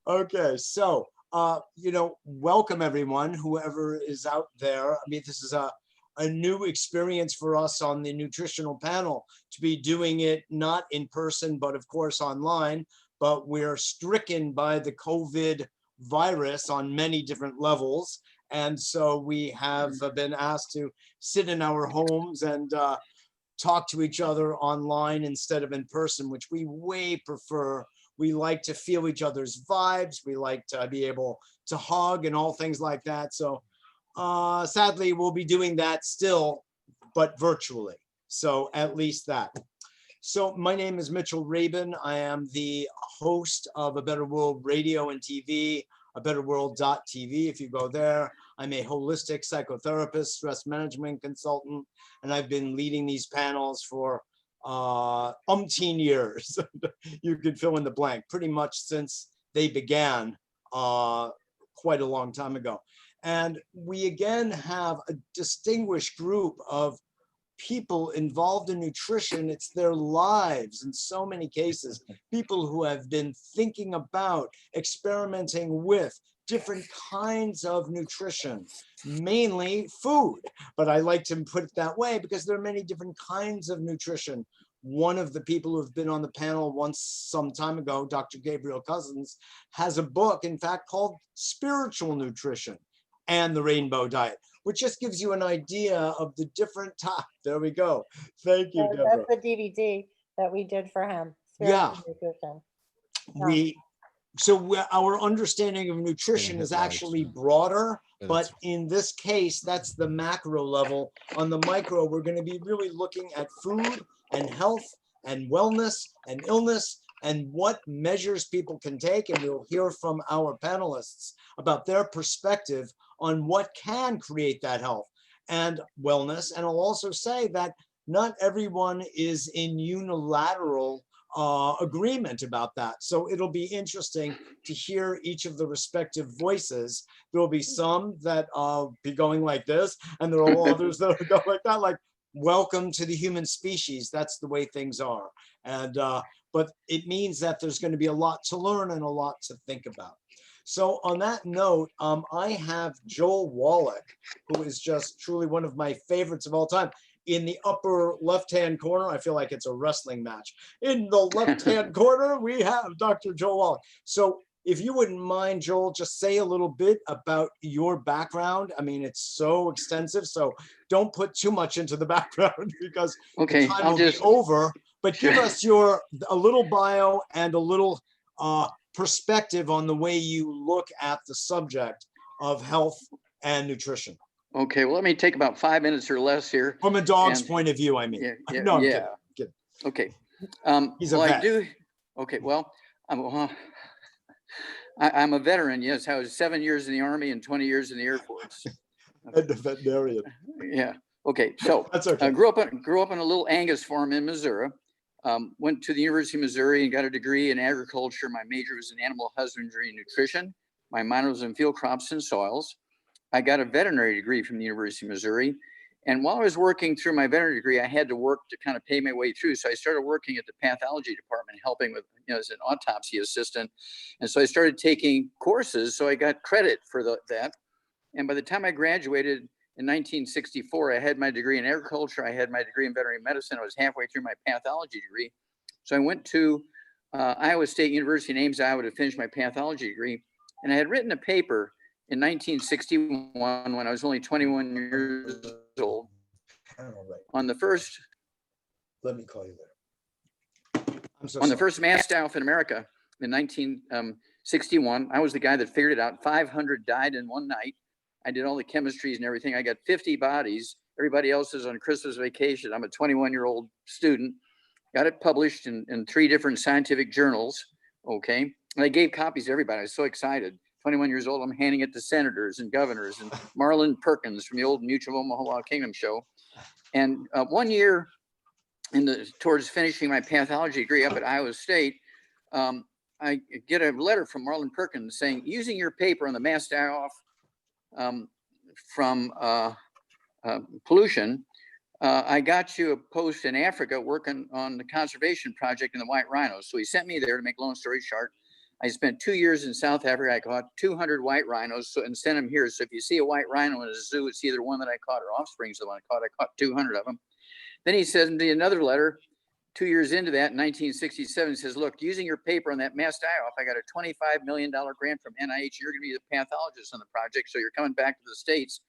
Okay, so welcome everyone, whoever is out there. I mean, this is a new experience for us on the nutritional panel to be doing it not in person, but of course online. But we're stricken by the COVID virus on many different levels. And so we have been asked to sit in our homes and talk to each other online instead of in person, which we way prefer. We like to feel each other's vibes. We like to be able to hug and all things like that. So sadly, we'll be doing that still, but virtually. So at least that. So my name is Mitchell Rabin. I am the host of A Better World Radio and TV, abetterworld.tv. If you go there, I'm a holistic psychotherapist, stress management consultant, and I've been leading these panels for umpteen years. You could fill in the blank, pretty much since they began quite a long time ago. And we again have a distinguished group of people involved in nutrition. It's their lives in so many cases. People who have been thinking about, experimenting with different kinds of nutrition, mainly food. But I like to put it that way because there are many different kinds of nutrition. One of the people who have been on the panel once some time ago, Dr. Gabriel Cousins, has a book, in fact, called Spiritual Nutrition and the Rainbow Diet, which just gives you an idea of the different types. There we go. Thank you, Deborah. That's the DVD that we did for him. Yeah. Nutrition. Our understanding of nutrition is actually broader, but in this case, that's the macro level. On the micro, we're going to be really looking at food and health and wellness and illness and what measures people can take. And we'll hear from our panelists about their perspective on what can create that health and wellness. And I'll also say that not everyone is in unilateral agreement about that. So it'll be interesting to hear each of the respective voices. There'll be some that be going like this, and there are others that will go like that, like, welcome to the human species. That's the way things are. And but it means that there's going to be a lot to learn and a lot to think about. So on that note, I have Joel Wallach, who is just truly one of my favorites of all time. In the upper left-hand corner, I feel like it's a wrestling match. In the left-hand corner, we have Dr. Joel Wallach. So if you wouldn't mind, Joel, just say a little bit about your background. I mean, it's so extensive, so don't put too much into the background because the time will be over. But give us a little bio and a little perspective on the way you look at the subject of health and nutrition. Okay, well, let me take about 5 minutes or less here. From a dog's point of view, I mean. No, I'm kidding. Okay. He's a vet. Okay, well, I'm a veteran, yes. I was 7 years in the Army and 20 years in the Air Force. And a veterinarian. Yeah, okay, so that's okay. I grew up on a little Angus farm in Missouri. Went to the University of Missouri and got a degree in agriculture. My major was in animal husbandry and nutrition. My minor was in field crops and soils. I got a veterinary degree from the University of Missouri. And while I was working through my veterinary degree, I had to work to kind of pay my way through. So I started working at the pathology department, helping with, as an autopsy assistant. And so I started taking courses. So I got credit for that. And by the time I graduated in 1964, I had my degree in agriculture. I had my degree in veterinary medicine. I was halfway through my pathology degree. So I went to Iowa State University in Ames, Iowa to finish my pathology degree. And I had written a paper in 1961 when I was only 21 years old on the first. Let me call you there. On the first mass die-off in America in 1961. I was the guy that figured it out. 500 died in one night. I did all the chemistries and everything. I got 50 bodies. Everybody else is on Christmas vacation. I'm a 21-year-old student. Got it published in 3 different scientific journals. Okay. And I gave copies to everybody. I was so excited. 21 years old, I'm handing it to senators and governors and Marlon Perkins from the old Mutual Omaha Kingdom show. And 1 year towards finishing my pathology degree up at Iowa State, I get a letter from Marlon Perkins saying, using your paper on the mass die-off from pollution, I got you a post in Africa working on the conservation project in the white rhinos. So he sent me there to make a long story short. I spent 2 years in South Africa. I caught 200 white rhinos and sent them here. So if you see a white rhino in a zoo, it's either one that I caught or offsprings of the one I caught. I caught 200 of them. Then he sends me another letter 2 years into that in 1967, says, look, using your paper on that mass die-off, I got a $25 million grant from NIH. You're going to be the pathologist on the project. So you're coming back to the States.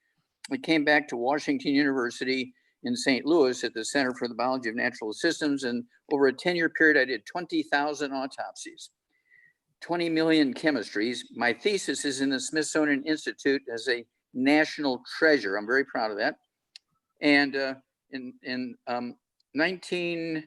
I came back to Washington University in St. Louis at the Center for the Biology of Natural Systems. And over a 10-year period, I did 20,000 autopsies, 20 million chemistries. My thesis is in the Smithsonian Institute as a national treasure. I'm very proud of that. And in 77,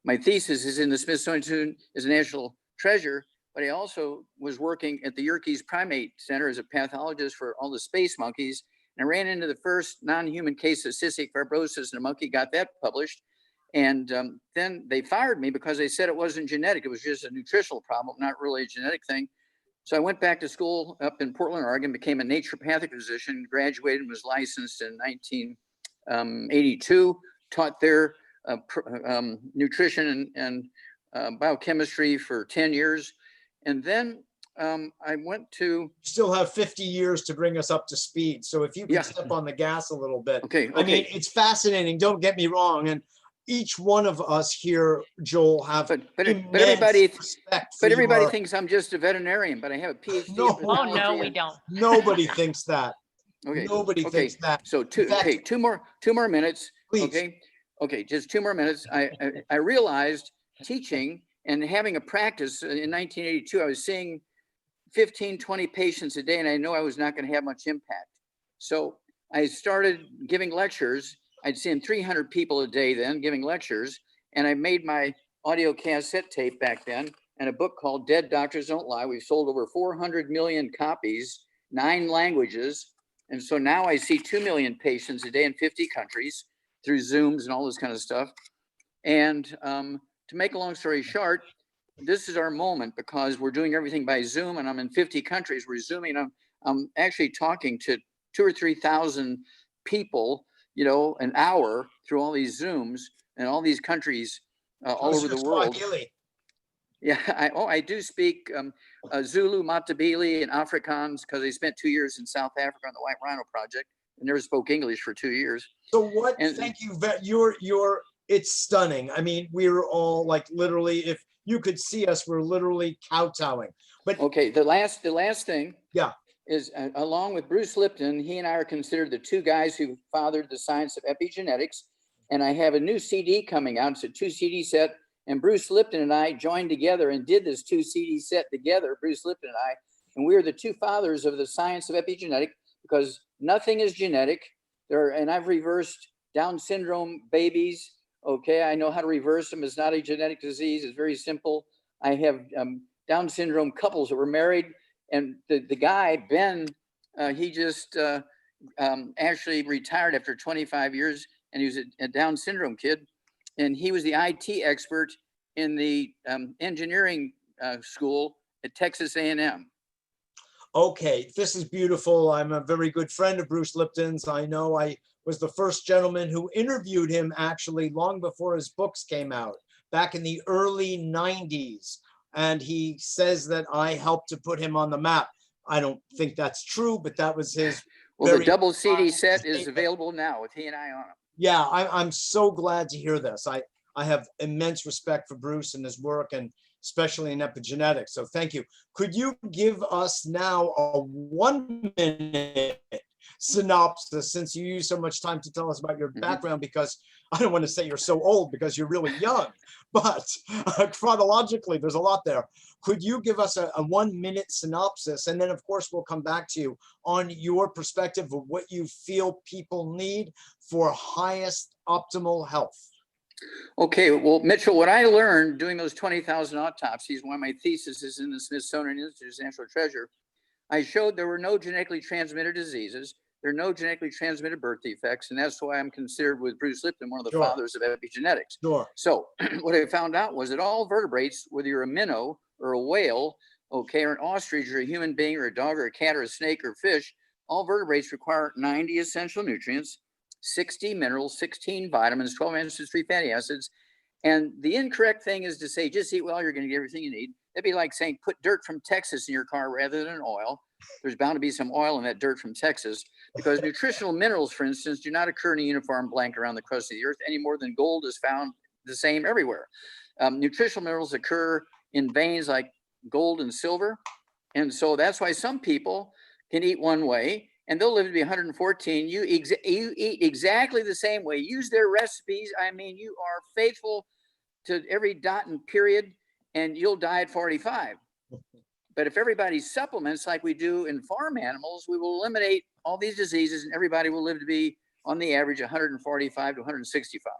my thesis is in the Smithsonian Institute as a national treasure, but I also was working at the Yerkes Primate Center as a pathologist for all the space monkeys. And I ran into the first non-human case of cystic fibrosis in a monkey, got that published. And then they fired me because they said it wasn't genetic. It was just a nutritional problem, not really a genetic thing. So I went back to school up in Portland, Oregon, became a naturopathic physician, graduated and was licensed in 1982, taught there nutrition and biochemistry for 10 years. And then I went to— Still have 50 years to bring us up to speed. So if you could Yeah. step on the gas a little bit. Okay. I mean, it's fascinating. Don't get me wrong. And each one of us here, Joel, have But immense everybody respect for everybody your- thinks I'm just a veterinarian, but I have a PhD No. in Oh, pathology. no, we and- don't. Nobody thinks that. Okay. Nobody Okay. thinks that. So In fact, two more minutes. please. Okay, just 2 more minutes. I realized teaching and having a practice in 1982, I was seeing 15, 20 patients a day, and I know I was not going to have much impact. So I started giving lectures. I'd seen 300 people a day then giving lectures, and I made my audio cassette tape back then and a book called Dead Doctors Don't Lie. We've sold over 400 million copies, 9 languages. And so now I see 2 million patients a day in 50 countries through Zooms and all this kind of stuff. And to make a long story short, this is our moment because we're doing everything by Zoom, and I'm in 50 countries. We're Zooming. I'm actually talking to 2,000 or 3,000 people, an hour through all these Zooms and all these countries all over the world. Swahili. Yeah, I do speak Zulu, Matabele, and Afrikaans because I spent 2 years in South Africa on the White Rhino Project and never spoke English for 2 years. So what? And- Thank you. It's stunning. I mean, we were all like literally, if you could see us, we're literally kowtowing. But Okay, the last thing. Yeah. Is along with Bruce Lipton, he and I are considered the 2 guys who fathered the science of epigenetics. And I have a new CD coming out. It's a 2 CD set. And Bruce Lipton and I joined together and did this 2 CD set together, Bruce Lipton and I. And we are the 2 fathers of the science of epigenetics because nothing is genetic. And I've reversed Down syndrome babies. Okay, I know how to reverse them. It's not a genetic disease. It's very simple. I have Down syndrome couples that were married. And the guy, Ben, he just actually retired after 25 years. And he was a Down syndrome kid. And he was the IT expert in the engineering school at Texas A&M. okay, this is beautiful. I'm a very good friend of Bruce Lipton's. I know I was the first gentleman who interviewed him actually long before his books came out, back in the early 90s. And he says that I helped to put him on the map. I don't think that's true, but that was his. Well, the very double CD honest set is statement. available now with he and I on it. Yeah, I'm so glad to hear this. I have immense respect for Bruce and his work, and especially in epigenetics. So thank you. Could you give us now a 1-minute synopsis, since you use so much time to tell us about your background? Because I don't want to say you're so old because you're really young, but chronologically, there's a lot there. Could you give us a 1-minute synopsis? And then, of course, we'll come back to you on your perspective of what you feel people need for highest optimal health. Okay, well, Mitchell, what I learned doing those 20,000 autopsies, one of my theses is in the Smithsonian Institute's National Treasure, I showed there were no genetically transmitted diseases. There are no genetically transmitted birth defects. And that's why I'm considered with Bruce Lipton one of the Sure. fathers of epigenetics. Sure. So what I found out was that all vertebrates, whether you're a minnow or a whale, okay, or an ostrich or a human being or a dog or a cat or a snake or fish, all vertebrates require 90 essential nutrients, 60 minerals, 16 vitamins, 12 acids, 3 fatty acids, And the incorrect thing is to say, just eat well, you're going to get everything you need. That'd be like saying, put dirt from Texas in your car rather than oil. There's bound to be some oil in that dirt from Texas, because nutritional minerals, for instance, do not occur in a uniform blanket around the crust of the earth any more than gold is found the same everywhere. Nutritional minerals occur in veins like gold and silver. And so that's why some people can eat one way and they'll live to be 114. You eat exactly the same way. Use their recipes. I mean, you are faithful to every dot and period, and you'll die at 45. But if everybody supplements like we do in farm animals, we will eliminate all these diseases, and everybody will live to be, on the average, 145 to 165.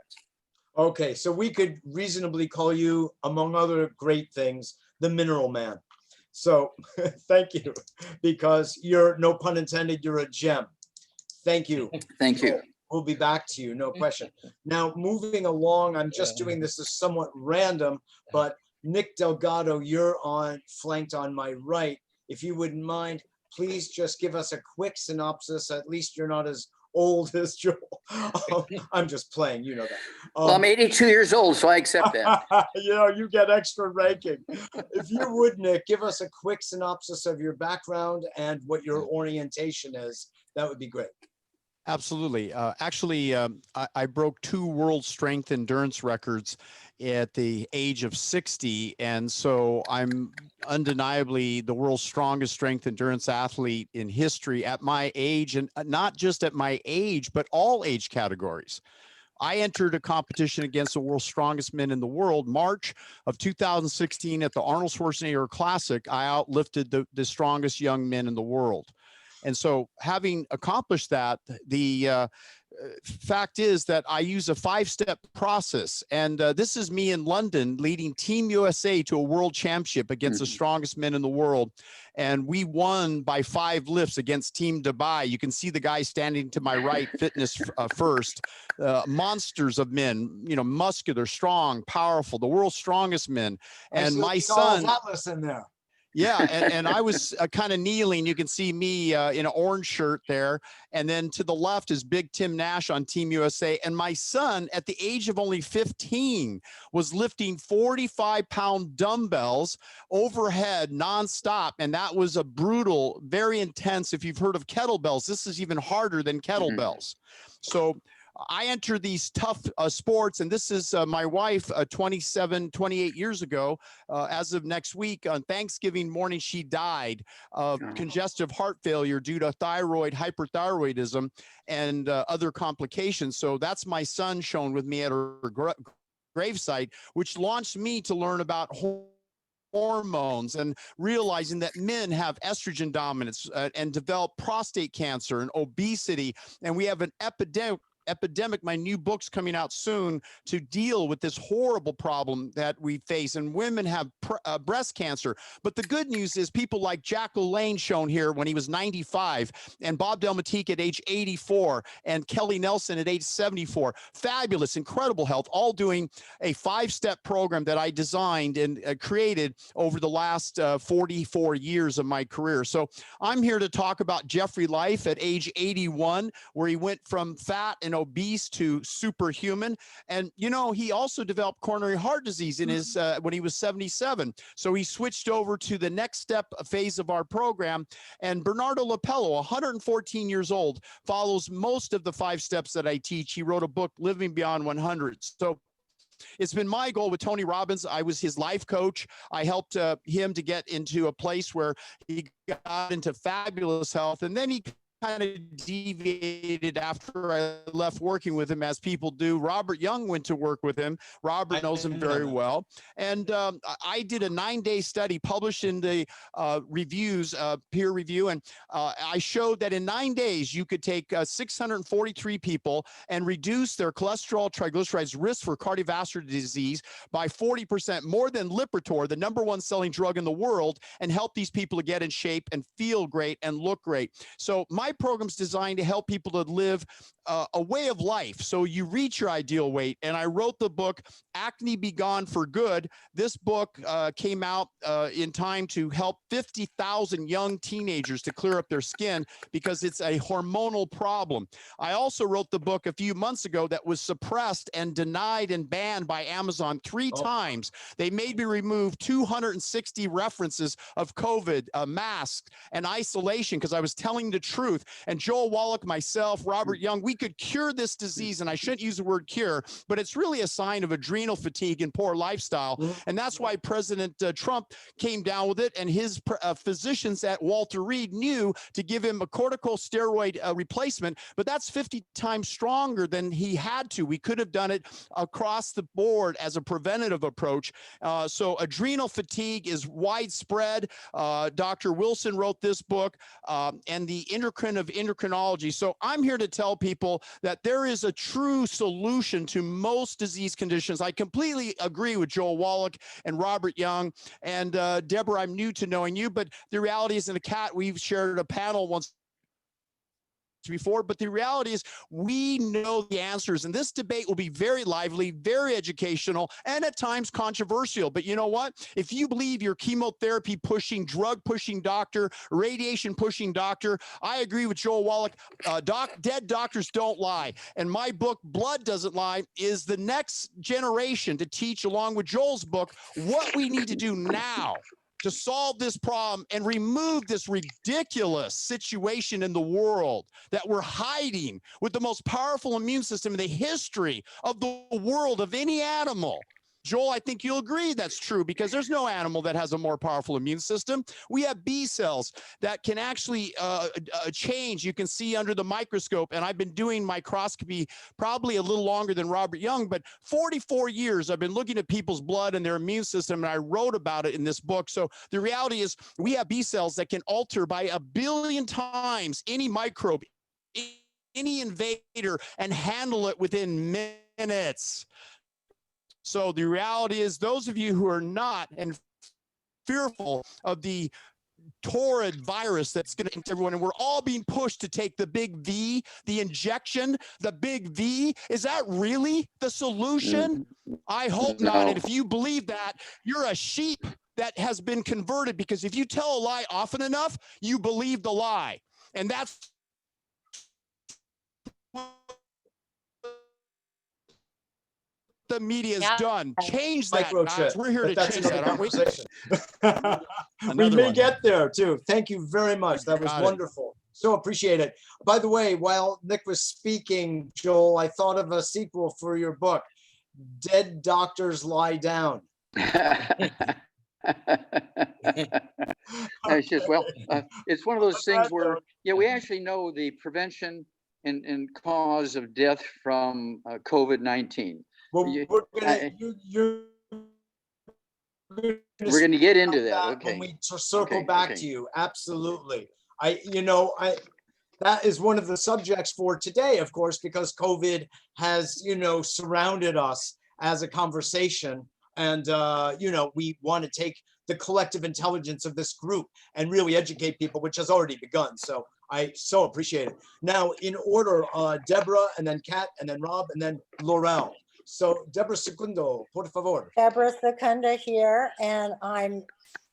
Okay, so we could reasonably call you, among other great things, the mineral man. So thank you, because you're, no pun intended, you're a gem. Thank you. Thank you. We'll be back to you, no question. Now, moving along, I'm just doing this as somewhat random, but Nick Delgado, you're flanked on my right. If you wouldn't mind, please just give us a quick synopsis. At least you're not as old as Joel. I'm just playing, you know that. Well, I'm 82 years old, so I accept that. You know, you get extra ranking. If you would, Nick, give us a quick synopsis of your background and what your orientation is, that would be great. Absolutely. Actually, I broke 2 world strength endurance records at the age of 60. And so I'm undeniably the world's strongest strength endurance athlete in history at my age, and not just at my age, but all age categories. I entered a competition against the world's strongest men in the world, March of 2016 at the Arnold Schwarzenegger Classic. I outlifted the strongest young men in the world. And so having accomplished that, the fact is that I use a 5-step process. And this is me in London leading Team USA to a world championship against the strongest men in the world. And we won by 5 lifts against Team Dubai. You can see the guy standing to my right, fitness first, monsters of men, you know, muscular, strong, powerful, the world's strongest men. And my son, Atlas in there. yeah, and I was kind of kneeling. You can see me in an orange shirt there. And then to the left is Big Tim Nash on Team USA. And my son, at the age of only 15, was lifting 45-pound dumbbells overhead nonstop. And that was a brutal, very intense. If you've heard of kettlebells, this is even harder than kettlebells. So I entered these tough sports, and this is my wife 28 years ago. As of next week, on Thanksgiving morning, she died of congestive heart failure due to thyroid hyperthyroidism and other complications. So that's my son shown with me at her gravesite, which launched me to learn about hormones and realizing that men have estrogen dominance and develop prostate cancer and obesity. And we have an epidemic. My new book's coming out soon to deal with this horrible problem that we face, and women have breast cancer. But the good news is people like Jack LaLanne, shown here when he was 95, and Bob Delmatique at age 84, and Kelly Nelson at age 74, fabulous, incredible health, all doing a 5-step program that I designed and created over the last 44 years of my career. So I'm here to talk about Jeffrey Life at age 81, where he went from fat and obese to superhuman. And, you know, he also developed coronary heart disease in his when he was 77. So he switched over to the next step phase of our program. And Bernardo Lapello, 114 years old, follows most of the 5 steps that I teach. He wrote a book, Living Beyond 100. So it's been my goal with Tony Robbins. I was his life coach. I helped him to get into a place where he got into fabulous health. And then he kind of deviated after I left working with him, as people do. Robert Young went to work with him. Robert knows him very well. And I did a 9-day study published in the reviews, peer review. And I showed that in 9 days, you could take 643 people and reduce their cholesterol, triglycerides risk for cardiovascular disease by 40%, more than Lipitor, the #1 selling drug in the world, and help these people to get in shape and feel great and look great. So my my program's designed to help people to live a way of life so you reach your ideal weight. And I wrote the book, Acne Be Gone for Good. This book came out in time to help 50,000 young teenagers to clear up their skin because it's a hormonal problem. I also wrote the book a few months ago that was suppressed and denied and banned by Amazon 3 times. They made me remove 260 references of COVID, masks, and isolation because I was telling the truth. And Joel Wallach, myself, Robert Young, we could cure this disease. And I shouldn't use the word cure, but it's really a sign of adrenal fatigue and poor lifestyle. And that's why President Trump came down with it. And his physicians at Walter Reed knew to give him a corticosteroid replacement, but that's 50 times stronger than he had to. We could have done it across the board as a preventative approach. So adrenal fatigue is widespread. Dr. Wilson wrote this book, and the endocrine of endocrinology. So I'm here to tell people that there is a true solution to most disease conditions. I completely agree with Joel Wallach and Robert Young. And Deborah, I'm new to knowing you, but the reality is, in a cat, we've shared a panel once before, but the reality is we know the answers, and this debate will be very lively, very educational, and at times controversial. But you know what? If you believe your chemotherapy pushing, drug pushing doctor, radiation pushing doctor, I agree with Joel Wallach. Dead doctors don't lie. And my book, Blood Doesn't Lie, is the next generation to teach, along with Joel's book, what we need to do now to solve this problem and remove this ridiculous situation in the world that we're hiding with the most powerful immune system in the history of the world of any animal. Joel, I think you'll agree that's true because there's no animal that has a more powerful immune system. We have B cells that can actually change. You can see under the microscope, and I've been doing microscopy probably a little longer than Robert Young, but 44 years I've been looking at people's blood and their immune system, and I wrote about it in this book. So the reality is we have B cells that can alter by 1 billion times any microbe, any invader, and handle it within minutes. So the reality is, those of you who are not and fearful of the torrid virus that's going to infect everyone, and we're all being pushed to take the big V, the injection, the big V, is that really the solution? I hope not. And if you believe that, you're a sheep that has been converted, because if you tell a lie often enough, you believe the lie. And that's the media's done. Change that, guys. We're here to change that, aren't we? We may get there too. Thank you very much. That was wonderful. So appreciate it. By the way, while Nick was speaking, Joel, I thought of a sequel for your book, Dead Doctors Lie Down. It's just, well, it's one of those things where, yeah, we actually know the prevention and cause of death from COVID-19. Well, we're going to get into that. Okay. When we circle back to you, absolutely. That is one of the subjects for today, of course, because COVID has, surrounded us as a conversation, and we want to take the collective intelligence of this group and really educate people, which has already begun. So I so appreciate it. Now, in order, Deborah, and then Kat, and then Rob, and then Laurel. So, Deborah Secundo, por favor. Deborah Secunda here, and I'm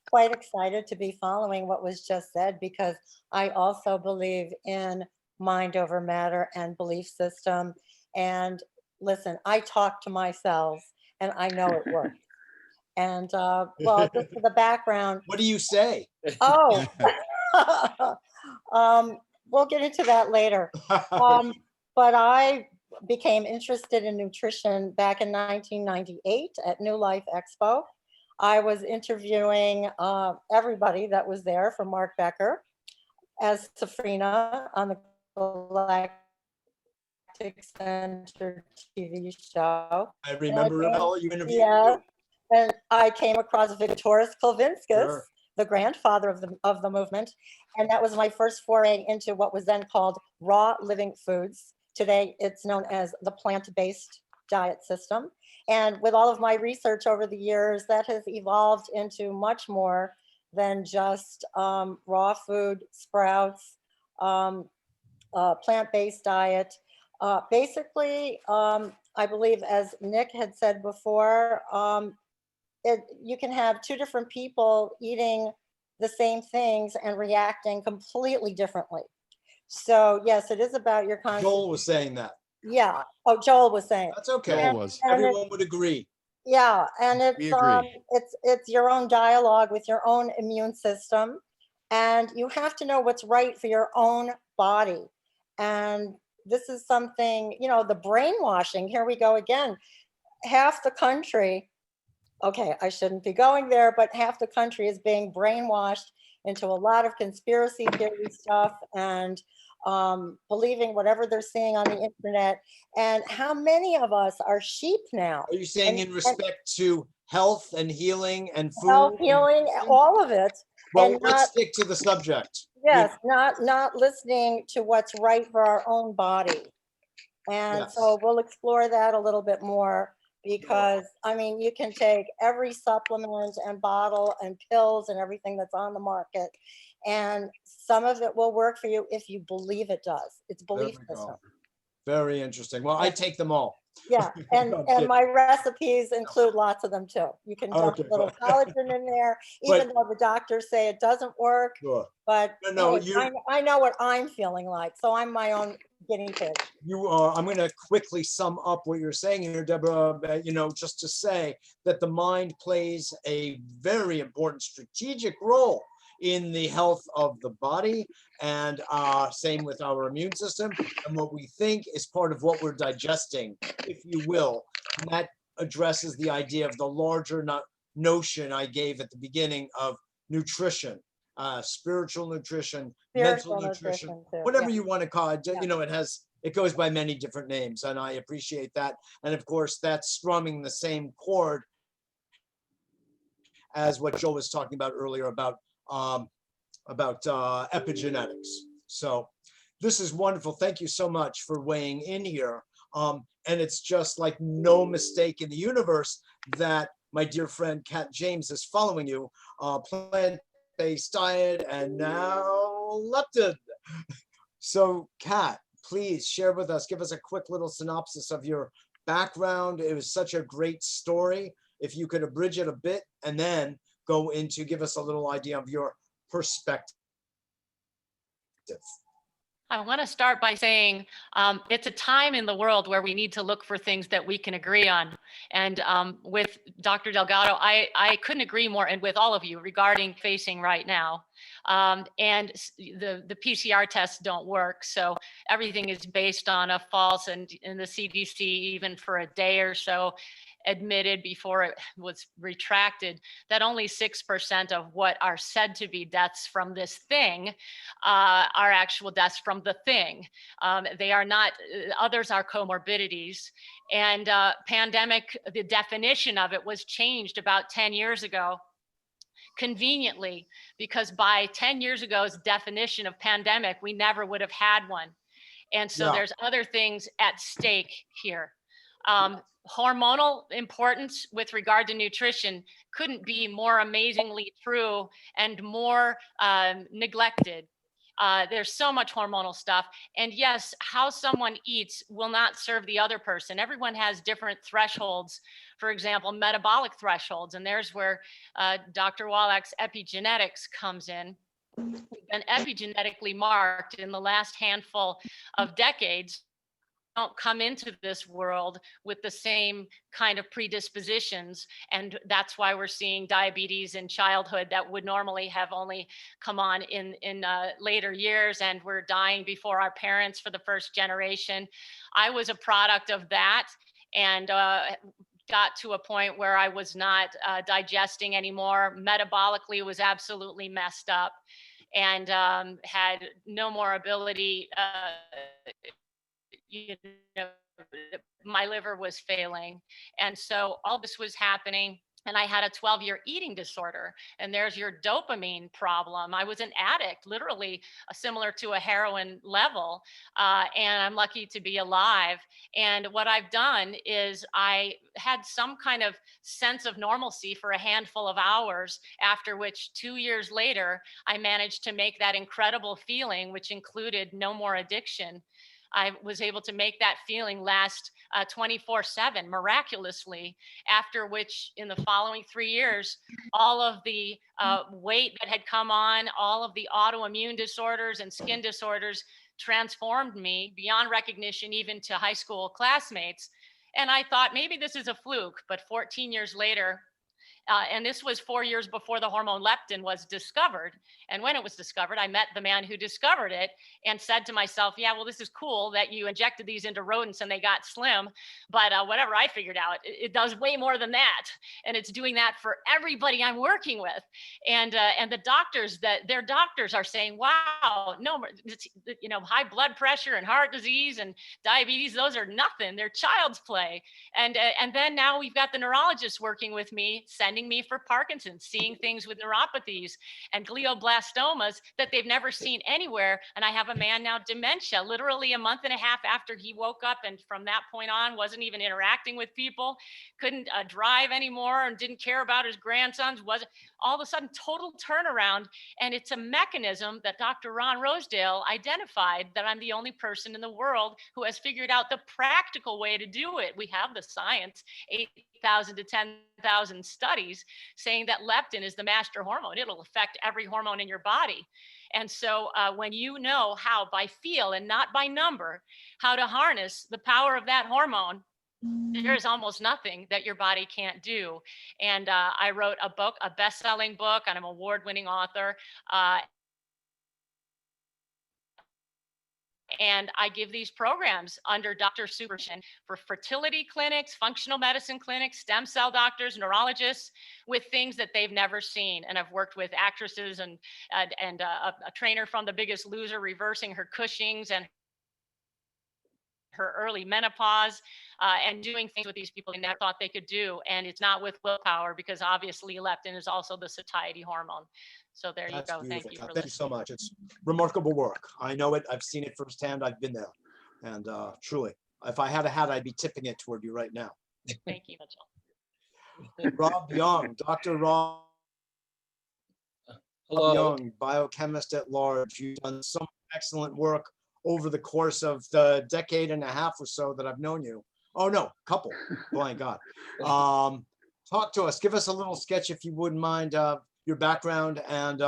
quite excited to be following what was just said, because I also believe in mind over matter and belief system. And listen, I talk to my cells, and I know it works. And well, just for the background. What do you say? Oh, we'll get into that later. But I became interested in nutrition back in 1998 at New Life Expo. I was interviewing everybody that was there, from Mark Becker as Safrina on the Galactic Center TV show. I remember, Rebel, you interviewed. Yeah, and I came across Viktoras Kulvinskas, Sure. the grandfather of the movement, and that was my first foray into what was then called raw living foods. Today, it's known as the plant-based diet system. And with all of my research over the years, that has evolved into much more than just raw food, sprouts, plant-based diet. Basically, I believe, as Nick had said before, you can have two different people eating the same things and reacting completely differently. So yes, it is about your Joel was saying that. Yeah. Oh, Joel was saying. That's okay. Joel was. And Everyone would agree. yeah, and We agree. it's your own dialogue with your own immune system, and you have to know what's right for your own body. And this is something, the brainwashing. Here we go again. Half the country, okay, I shouldn't be going there, but half the country is being brainwashed into a lot of conspiracy theory stuff and believing whatever they're seeing on the internet. And how many of us are sheep now? Are you saying in And respect to health and healing and food? health, healing, all of it. Well, And let's not, stick to the subject. yes, not listening to what's right for our own body. And Yes. so we'll explore that a little bit more, because I mean, you can take every supplement and bottle and pills and everything that's on the market, and some of it will work for you if you believe it does. It's There belief we go. system. Very interesting. Well, I Yeah. take them all. Yeah, and No, I'm kidding. my recipes include lots of them too. You can dump Okay, a little but- collagen in there, even though the doctors say it doesn't work. Sure. But No, hey, I know what I'm feeling like, so I'm my own guinea pig. You are, I'm going to quickly sum up what you're saying here, Deborah, just to say that the mind plays a very important strategic role in the health of the body, and same with our immune system and what we think is part of what we're digesting, if you will. And that addresses the idea of the larger notion I gave at the beginning of nutrition, spiritual nutrition, mental nutrition, too. whatever Yeah. you want to call it. Yeah. It goes by many different names, and I appreciate that. And of course, that's strumming the same chord as what Joel was talking about earlier about epigenetics. So this is wonderful. Thank you so much for weighing in here. And it's just like no mistake in the universe that my dear friend Kat James is following you. Plant-based diet and now leptin. So Kat, please share with us, give us a quick little synopsis of your background. It was such a great story. If you could abridge it a bit and then go into, give us a little idea of your perspective. I want to start by saying it's a time in the world where we need to look for things that we can agree on. And with Dr. Delgado, I couldn't agree more, and with all of you regarding facing right now. And the PCR tests don't work. So everything is based on a false, and in the CDC, even for a day or so, admitted before it was retracted that only 6% of what are said to be deaths from this thing are actual deaths from the thing. They are not, others are comorbidities. And pandemic, the definition of it was changed about 10 years ago, conveniently, because by 10 years ago's definition of pandemic, we never would have had one. And so there's other things at stake here. Hormonal importance with regard to nutrition couldn't be more amazingly true and more neglected. There's so much hormonal stuff. And yes, how someone eats will not serve the other person. Everyone has different thresholds, for example, metabolic thresholds. And there's where Dr. Wallach's epigenetics comes in. We've been epigenetically marked in the last handful of decades. Don't come into this world with the same kind of predispositions, and that's why we're seeing diabetes in childhood that would normally have only come on in later years, and we're dying before our parents for the first generation. I was a product of that, and got to a point where I was not digesting anymore. Metabolically, it was absolutely messed up, and had no more ability. You know, my liver was failing. And so all this was happening. and I had a 12-year eating disorder. And there's your dopamine problem. I was an addict, literally similar to a heroin level. And I'm lucky to be alive. And what I've done is I had some kind of sense of normalcy for a handful of hours, after which 2 years later, I managed to make that incredible feeling, which included no more addiction. I was able to make that feeling last 24/7 miraculously, after which in the following 3 years, all of the weight that had come on, all of the autoimmune disorders and skin disorders transformed me beyond recognition, even to high school classmates. And I thought maybe this is a fluke, but 14 years later, and this was 4 years before the hormone leptin was discovered. And when it was discovered, I met the man who discovered it and said to myself, yeah, well, this is cool that you injected these into rodents and they got slim. But whatever I figured out, it does way more than that. And it's doing that for everybody I'm working with. And the doctors, that their doctors are saying, wow, no, high blood pressure and heart disease and diabetes, those are nothing. They're child's play. And then now we've got the neurologists working with me, sending me for Parkinson's, seeing things with neuropathies and glioblastomas that they've never seen anywhere. And I have a man now, dementia, literally a month and a half after he woke up, and from that point on wasn't even interacting with people, couldn't drive anymore, and didn't care about his grandsons. Was all of a sudden total turnaround. And it's a mechanism that Dr. Ron Rosedale identified, that I'm the only person in the world who has figured out the practical way to do it. We have the science, 8,000 to 10,000 studies saying that leptin is the master hormone. It'll affect every hormone in your body. And so when you know how, by feel and not by number, how to harness the power of that hormone, there is almost nothing that your body can't do. And I wrote a book, a best-selling book, and I'm an award-winning author. And I give these programs under Dr. supervision for fertility clinics, functional medicine clinics, stem cell doctors, neurologists, with things that they've never seen. And I've worked with actresses and a trainer from The Biggest Loser, reversing her Cushing's and her early menopause, and doing things with these people they never thought they could do. And it's not with willpower, because obviously leptin is also the satiety hormone. So there That's you go. beautiful. Thank you for Thank you so listening. much. It's remarkable work. I know it. I've seen it firsthand. I've been there. And truly, if I had a hat, I'd be tipping it toward you right now. Thank you, Mitchell. Rob Young, Dr. Rob Hello. Young, biochemist at large. You've done some excellent work over the course of the decade and a half or so that I've known you. Oh no, couple. Blank God. Talk to us. Give us a little sketch, if you wouldn't mind, your background. And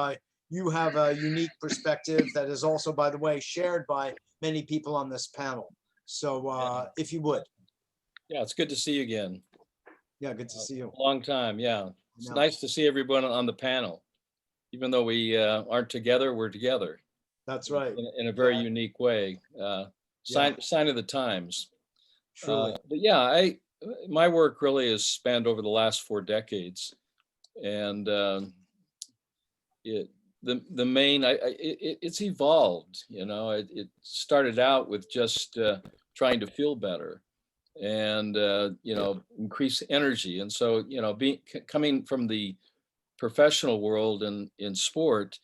you have a unique perspective that is also, by the way, shared by many people on this panel. So if you would. Yeah, it's good to see you again. Yeah, good to see you. A long time, yeah. It's No. nice to see everyone on the panel. Even though we aren't together, we're together That's right. in a very Yeah. unique way. Sign of the times. Truly. But yeah, my work really has spanned over the last 4 decades, and it's evolved. It started out with just trying to feel better and increase energy, and so coming from the professional world and in sport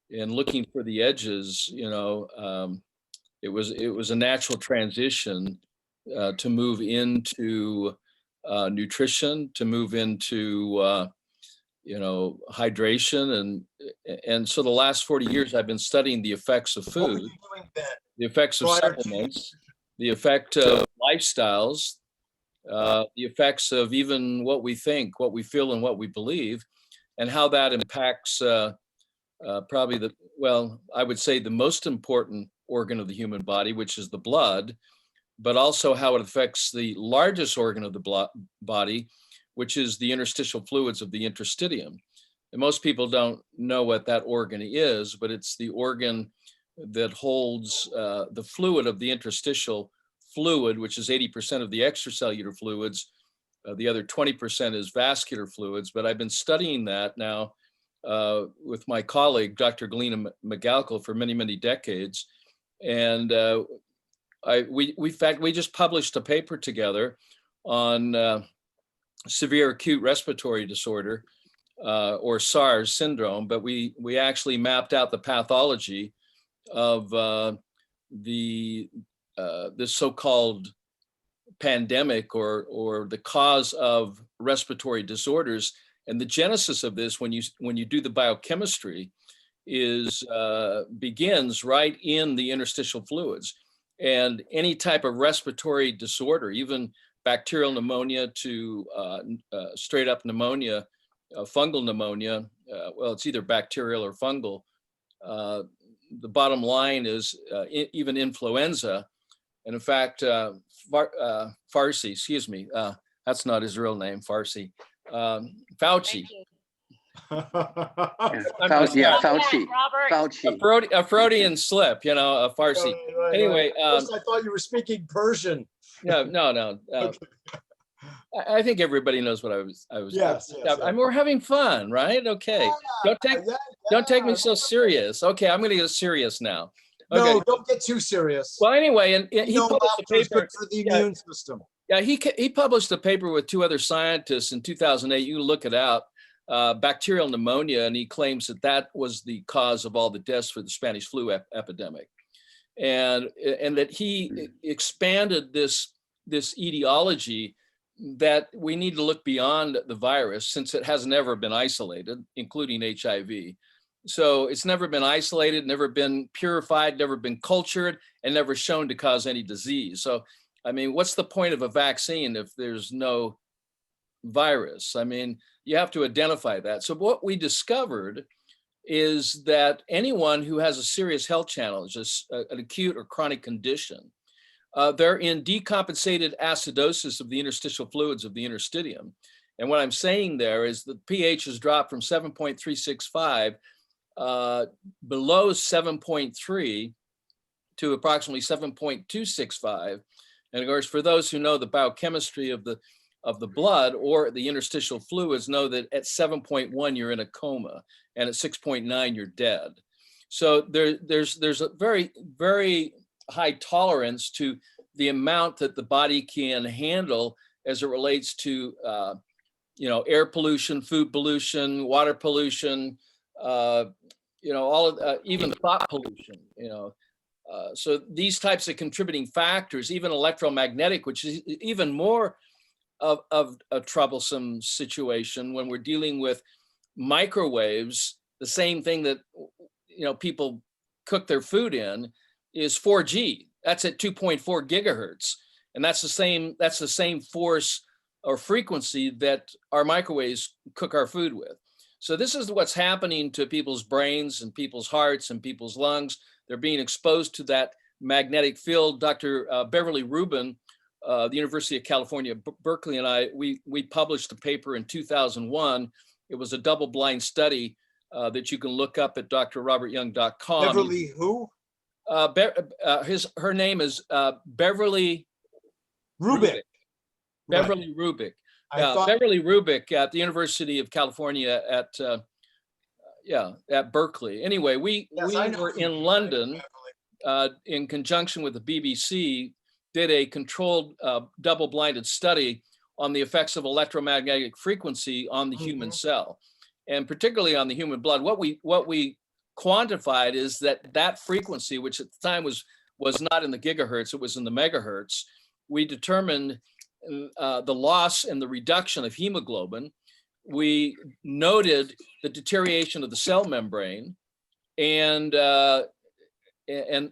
and looking for the edges, it was a natural transition to move into nutrition, to move into hydration, and so the last 40 years I've been studying the effects of What were food, you doing then? the effects of Prior to- supplements, the effect of lifestyles, the effects of even what we think, what we feel, and what we believe, and how that impacts probably I would say the most important organ of the human body, which is the blood, but also how it affects the largest organ of the body, which is the interstitial fluids of the interstitium. And most people don't know what that organ is, but it's the organ that holds the fluid of the interstitial fluid, which is 80% of the extracellular fluids. The other 20% is vascular fluids, but I've been studying that now with my colleague, Dr. Galena McGalkle, for many, many decades. And we just published a paper together on severe acute respiratory disorder, or SARS syndrome, but we actually mapped out the pathology of this so-called pandemic or the cause of respiratory disorders. And the genesis of this, when you do the biochemistry, begins right in the interstitial fluids. And any type of respiratory disorder, even bacterial pneumonia to straight up pneumonia, fungal pneumonia, well, it's either bacterial or fungal. The bottom line is even influenza. And in fact, Farsi, excuse me, that's not his real name, Farsi. Fauci. Fauci. Robert. Fauci. A Freudian slip, a Farsi. Anyway, First I thought you were speaking Persian. No. I think everybody knows what I was. Yes. We're having fun, right? Okay. Don't take me so serious. Okay, I'm going to get serious now. Okay. No, don't get too serious. Well, anyway, and he No, published a laughter is paper. good for the immune system. Yeah, he published a paper with 2 other scientists in 2008. You can look it out. Bacterial pneumonia, and he claims that was the cause of all the deaths for the Spanish flu epidemic, and that he expanded this etiology that we need to look beyond the virus, since it has never been isolated, including HIV. So it's never been isolated, never been purified, never been cultured, and never shown to cause any disease. So, I mean, what's the point of a vaccine if there's no virus? I mean, you have to identify that. So what we discovered is that anyone who has a serious health challenge, an acute or chronic condition, they're in decompensated acidosis of the interstitial fluids of the interstitium. And what I'm saying there is the pH has dropped from 7.365 below 7.3 to approximately 7.265. And of course, for those who know the biochemistry of the blood or the interstitial fluids, know that at 7.1 you're in a coma, and at 6.9 you're dead. So there's a very, very high tolerance to the amount that the body can handle as it relates to air pollution, food pollution, water pollution, all of even thought pollution. So these types of contributing factors, even electromagnetic, which is even more of a troublesome situation when we're dealing with microwaves. The same thing that people cook their food in is 4G. That's at 2.4 gigahertz, and that's the same force or frequency that our microwaves cook our food with. So this is what's happening to people's brains and people's hearts and people's lungs. They're being exposed to that magnetic field. Dr. Beverly Rabin, the University of California, Berkeley, and we published a paper in 2001. It was a double-blind study that you can look up at drrobertyoung.com. Beverly who? Her name is Beverly Rubik. Beverly Rubik. Thought... Beverly Rubik at the University of California at Berkeley. Anyway, we were in London in conjunction with the BBC, did a controlled double-blinded study on the effects of electromagnetic frequency on the human cell, and particularly on the human blood. What we quantified is that frequency, which at the time was not in the gigahertz, it was in the megahertz. We determined the loss and the reduction of hemoglobin. We noted the deterioration of the cell membrane, and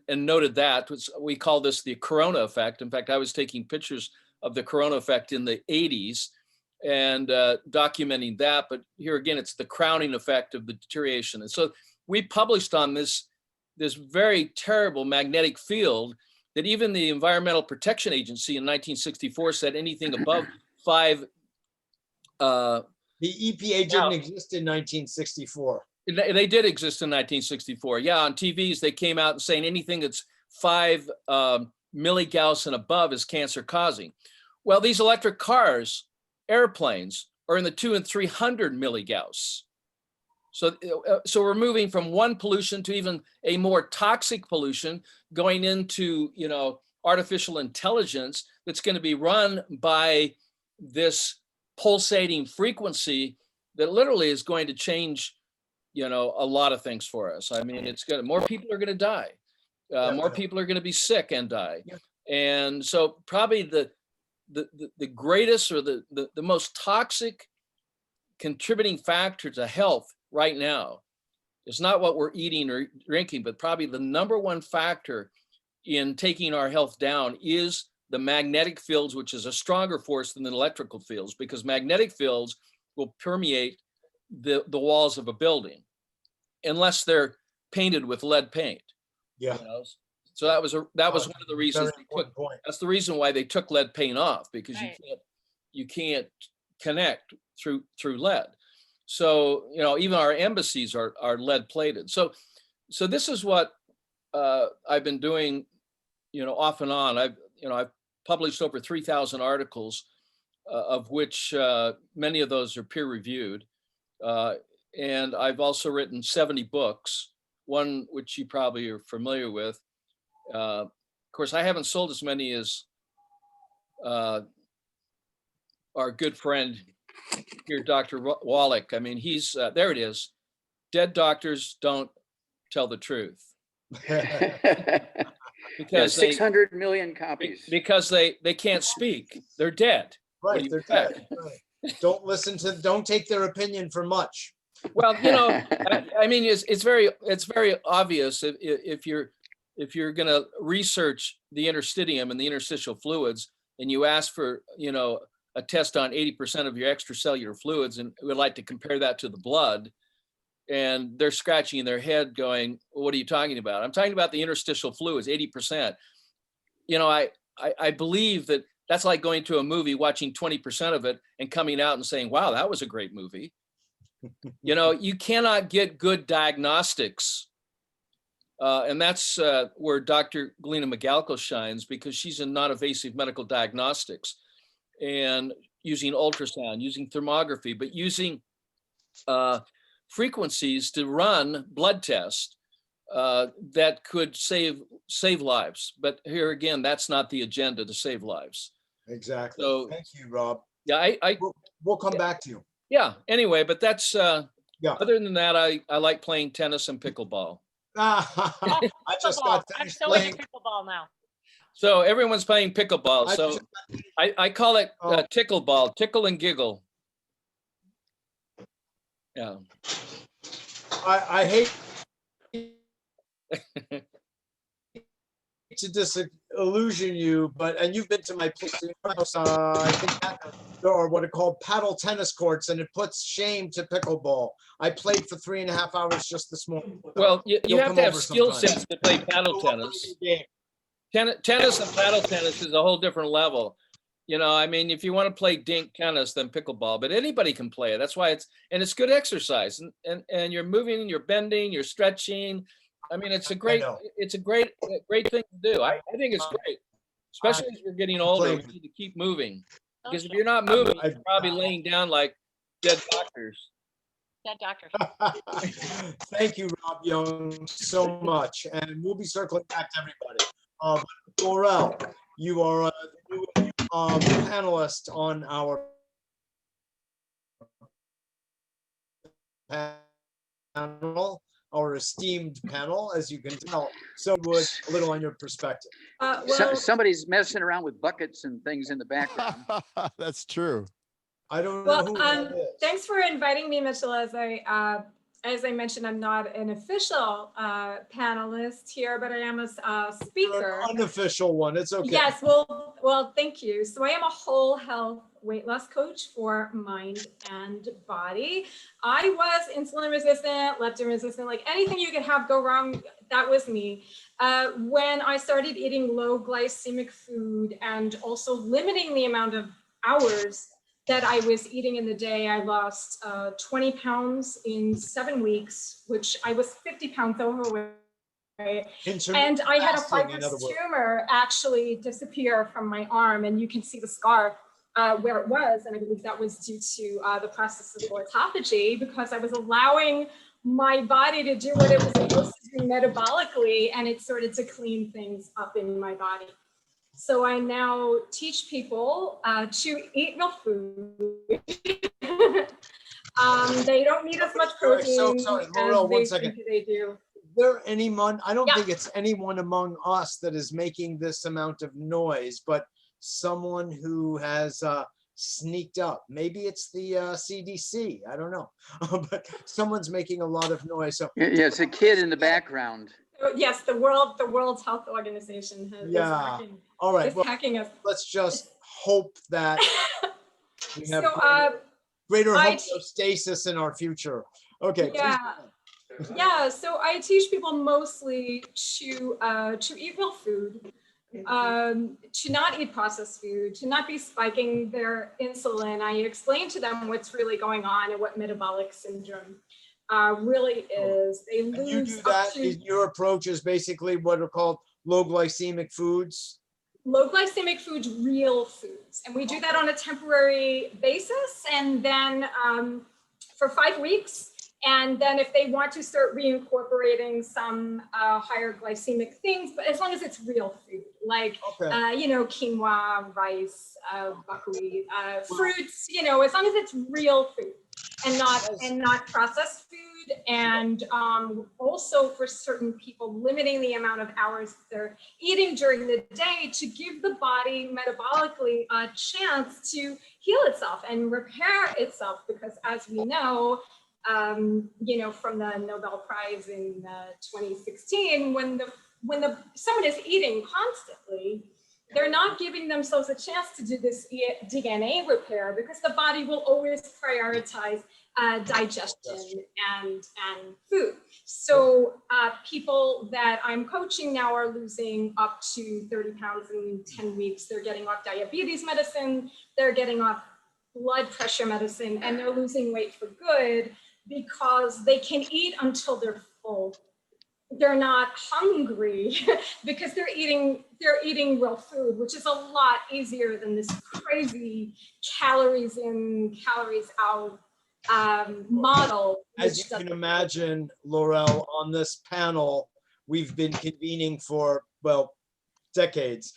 noted that. We call this the corona effect. In fact, I was taking pictures of the corona effect in the 80s and documenting that. But here again, it's the crowning effect of the deterioration. And so we published on this very terrible magnetic field that even the Environmental Protection Agency in 1964 said anything above 5. The EPA didn't exist in 1964. They did exist in 1964. Yeah, on TVs, they came out and saying anything that's 5 milligauss and above is cancer causing. Well, these electric cars, airplanes, are in the 200 and 300 milligauss. So we're moving from one pollution to even a more toxic pollution, going into artificial intelligence that's going to be run by this pulsating frequency that literally is going to change, you know, a lot of things for us. I mean, it's gonna, more people are gonna die. More people are gonna be sick and die. And so probably the greatest or the most toxic contributing factor to health right now is not what we're eating or drinking, but probably the number one factor in taking our health down is the magnetic fields, which is a stronger force than the electrical fields, because magnetic fields will permeate the walls of a building unless they're painted with lead paint. Yeah. You know? So that was one of the reasons that's the reason why they took lead paint off, because you can't connect through lead. So, you know, even our embassies are lead plated. So this is what I've been doing, you know, off and on. I've published over 3,000 articles, of which many of those are peer reviewed. And I've also written 70 books, one which you probably are familiar with. Of course, I haven't sold as many as our good friend here, Dr. Wallach. I mean, he's, there it is. Dead doctors don't tell the truth. Because 600 million copies. Because they can't speak. They're dead. Right, they're dead. Right. Don't take their opinion for much. Well, you know, I mean, it's very obvious if you're going to research the interstitium and the interstitial fluids, and you ask for, you know, a test on 80% of your extracellular fluids, and would like to compare that to the blood, and they're scratching their head going, what are you talking about? I'm talking about the interstitial fluids, 80%. You know, I believe that that's like going to a movie, watching 20% of it and coming out and saying, wow, that was a great movie. You know, you cannot get good diagnostics. And that's where Dr. Galina Magalko shines, because she's in non-invasive medical diagnostics and using ultrasound, using thermography, but using frequencies to run blood tests that could save lives. But here again, that's not the agenda, to save lives. Exactly. So, thank you, Rob. Yeah, we'll come back to you. Yeah. Anyway, but that's other than that, I like playing tennis and pickleball. I just got finished playing pickleball now. So everyone's playing pickleball. So I call it tickle ball, tickle and giggle. Yeah. I hate to disillusion you, and you've been to my place, I think, or what are called paddle tennis courts, and it puts shame to pickleball. I played for 3.5 hours just this morning. Well, you have to have skill sets to play paddle tennis. Tennis and paddle tennis is a whole different level. You know, I mean, if you want to play dink tennis, then pickleball, but anybody can play it. That's why it's good exercise, and you're moving, you're bending, you're stretching. I mean, it's a great thing to do. I think it's great, especially as we're getting older. We need to keep moving, because if you're not moving, you're probably laying down like dead doctors. Dead doctors. Thank you, Rob Young, so much, and we'll be circling back to everybody. Laurel, you are the new panelist on our panel, our esteemed panel, as you can tell. So would a little on your perspective. Somebody's messing around with buckets and things in the background. That's true. I don't know who that is. Thanks for inviting me, Mitchell. As I mentioned, I'm not an official panelist here, but I am a speaker. An unofficial one. It's okay. Yes, well, thank you. So I am a whole health weight loss coach for mind and body. I was insulin resistant, leptin resistant, like anything you could have go wrong, that was me. When I started eating low glycemic food and also limiting the amount of hours that I was eating in the day, I lost 20 pounds in 7 weeks, which I was 50 pounds overweight. And I had a fibrous tumor actually disappear from my arm, and you can see the scar where it was. And I believe that was due to the process of autophagy, because I was allowing my body to do what it was supposed to do metabolically, and it started to clean things up in my body. So I now teach people to eat real food. They don't need as much Sorry, protein sorry, as Laurel, one they second. think they do. Is there anyone, I don't Yeah. think it's anyone among us that is making this amount of noise, but someone who has sneaked up. Maybe it's the CDC, I don't know. But someone's making a lot of noise. So Yeah, it's a kid in the background. Yes, the World's Health Organization is yeah, hacking, all right, well, hacking us. let's just hope that we have So greater I homeostasis in our future. Okay, please yeah. go on. Yeah, so I teach people mostly to eat real food, to not eat processed food, to not be spiking their insulin. I explain to them what's really going on and what metabolic syndrome really is. They And you lose do up that, to your approach is basically what are called low glycemic foods? low glycemic foods, real foods. And we do that on a temporary basis. And then for 5 weeks. And then if they want to start reincorporating some higher glycemic things, but as long as it's real food, like, you know, quinoa, rice, buckwheat, fruits, you know, as long as it's real food and not processed food. And also for certain people, limiting the amount of hours they're eating during the day to give the body metabolically a chance to heal itself and repair itself. Because as we know, you know, from the Nobel Prize in 2016, when someone is eating constantly, they're not giving themselves a chance to do this DNA repair, because the body will always prioritize digestion and food. So people that I'm coaching now are losing up to 30 pounds in 10 weeks. They're getting off diabetes medicine, they're getting off blood pressure medicine, and they're losing weight for good, because they can eat until they're full. They're not hungry because they're eating real food, which is a lot easier than this crazy calories in, calories out model. As you can imagine, Laurel, on this panel, we've been convening for, well, decades.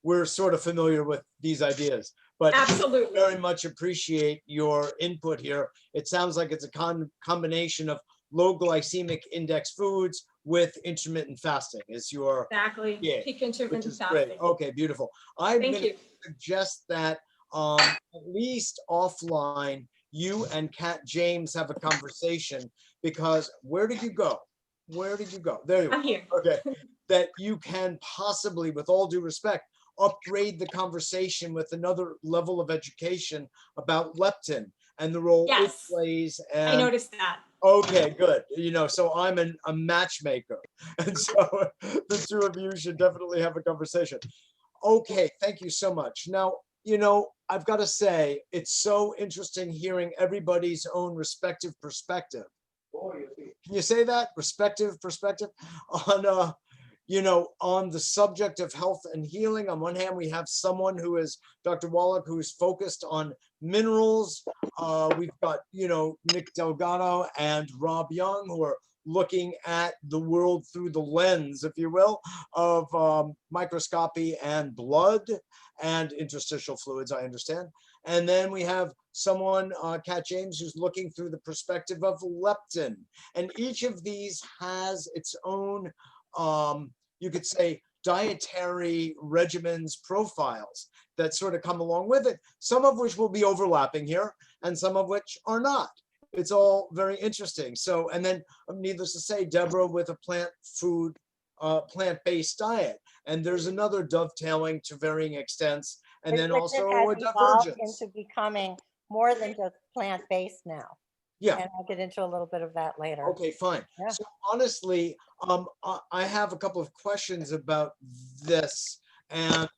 We're sort of familiar with these ideas, but absolutely very much appreciate your input here. It sounds like it's a combination of low glycemic index foods with intermittent fasting is your peak intermittent which is fasting. great. Okay, beautiful. I'm Thank going to you. suggest that at least offline, you and Kat James have a conversation, because where did you go? Where did you go? There you are. I'm here. Okay, that you can possibly, with all due respect, upgrade the conversation with another level of education about leptin and the role it plays. And I noticed that. okay, good. You know, so I'm a matchmaker. And so the two of you should definitely have a conversation. Okay, thank you so much. Now, you know, I've got to say, it's so interesting hearing everybody's own respective perspective. Can you say that? Respective perspective on, you know, on the subject of health and healing. On one hand, we have someone who is Dr. Wallach, who's focused on minerals. We've got, you know, Nick Delgado and Rob Young, who are looking at the world through the lens, if you will, of microscopy and blood and interstitial fluids, I understand. And then we have someone, Kat James, who's looking through the perspective of leptin. And each of these has its own, you could say, dietary regimens profiles that sort of come along with it, some of which will be overlapping here and some of which are not. It's all very interesting. So, and then needless to say, Deborah with a plant-based diet. And there's another dovetailing to varying extents. And then also a divergence. Into becoming more than just plant-based now. Yeah. And I'll get into a little bit of that later. Okay, fine. Yeah. So honestly, I have a couple of questions about this and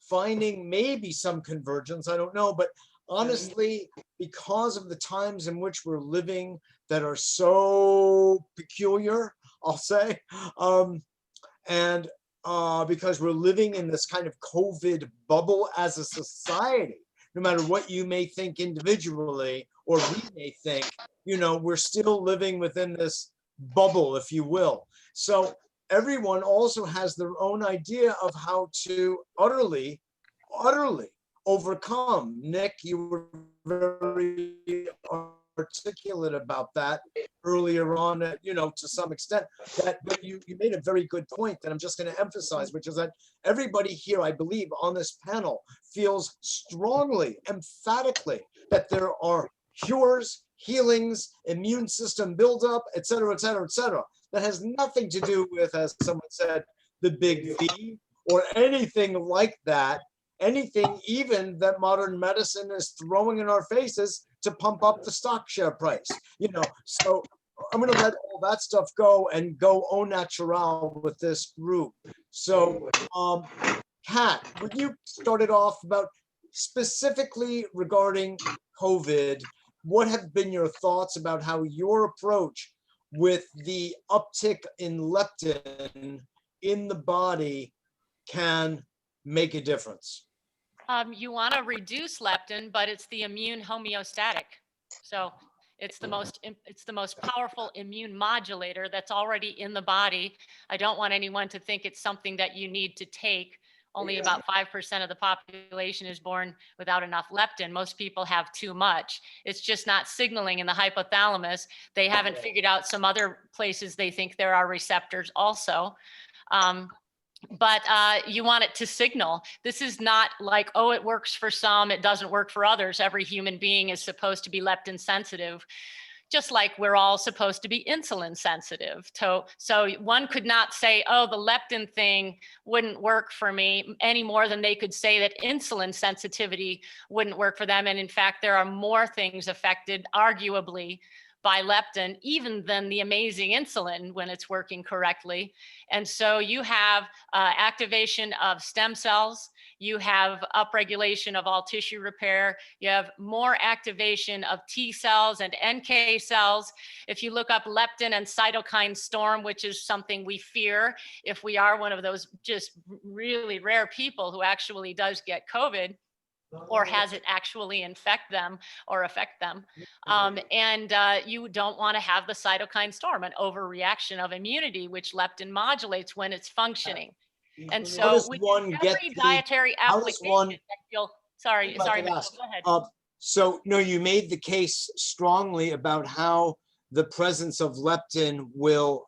finding maybe some convergence. I don't know, but honestly, because of the times in which we're living that are so peculiar, I'll say, and because we're living in this kind of COVID bubble as a society, no matter what you may think individually or we may think, you know, we're still living within this bubble, if you will. So everyone also has their own idea of how to utterly overcome. Nick, you were very articulate about that earlier on, to some extent. But you made a very good point that I'm just going to emphasize, which is that everybody here, I believe, on this panel feels strongly, emphatically, that there are cures, healings, immune system buildup, et cetera, et cetera, et cetera. That has nothing to do with, as someone said, the big V or anything like that. Anything even that modern medicine is throwing in our faces to pump up the stock share price. So I'm going to let all that stuff go and go au natural with this group. So, Kat, would you start it off about specifically regarding COVID? What have been your thoughts about how your approach with the uptick in leptin in the body can make a difference? You want to reduce leptin, but it's the immune homeostatic. So it's the most powerful immune modulator that's already in the body. I don't want anyone to think it's something that you need to take. Only about 5% of the population is born without enough leptin. Most people have too much. It's just not signaling in the hypothalamus. They haven't figured out some other places they think there are receptors also. But you want it to signal. This is not like, oh, it works for some, it doesn't work for others. Every human being is supposed to be leptin sensitive, just like we're all supposed to be insulin sensitive. So one could not say, oh, the leptin thing wouldn't work for me any more than they could say that insulin sensitivity wouldn't work for them. And in fact, there are more things affected, arguably, by leptin, even than the amazing insulin when it's working correctly. And so you have activation of stem cells, you have upregulation of all tissue repair, you have more activation of T cells and NK cells. If you look up leptin and cytokine storm, which is something we fear if we are one of those just really rare people who actually does get COVID, or has it actually infect them or affect them. You don't want to have the cytokine storm, an overreaction of immunity, which leptin modulates when it's functioning. And so with every dietary application, sorry, Michael, go ahead. So no, you made the case strongly about how the presence of leptin will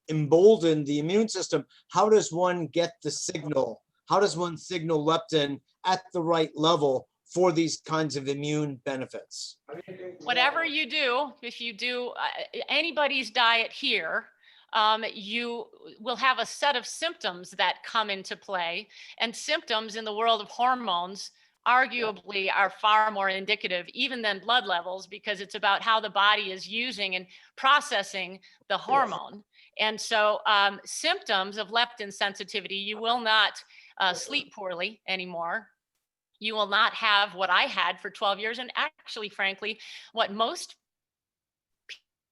embolden the immune system. How does one get the signal? How does one signal leptin at the right level for these kinds of immune benefits? Whatever you do, if you do anybody's diet here, you will have a set of symptoms that come into play. And symptoms in the world of hormones arguably are far more indicative even than blood levels, because it's about how the body is using and processing the hormone. And so symptoms of leptin sensitivity, you will not sleep poorly anymore. You will not have what I had for 12 years. And actually, frankly, what most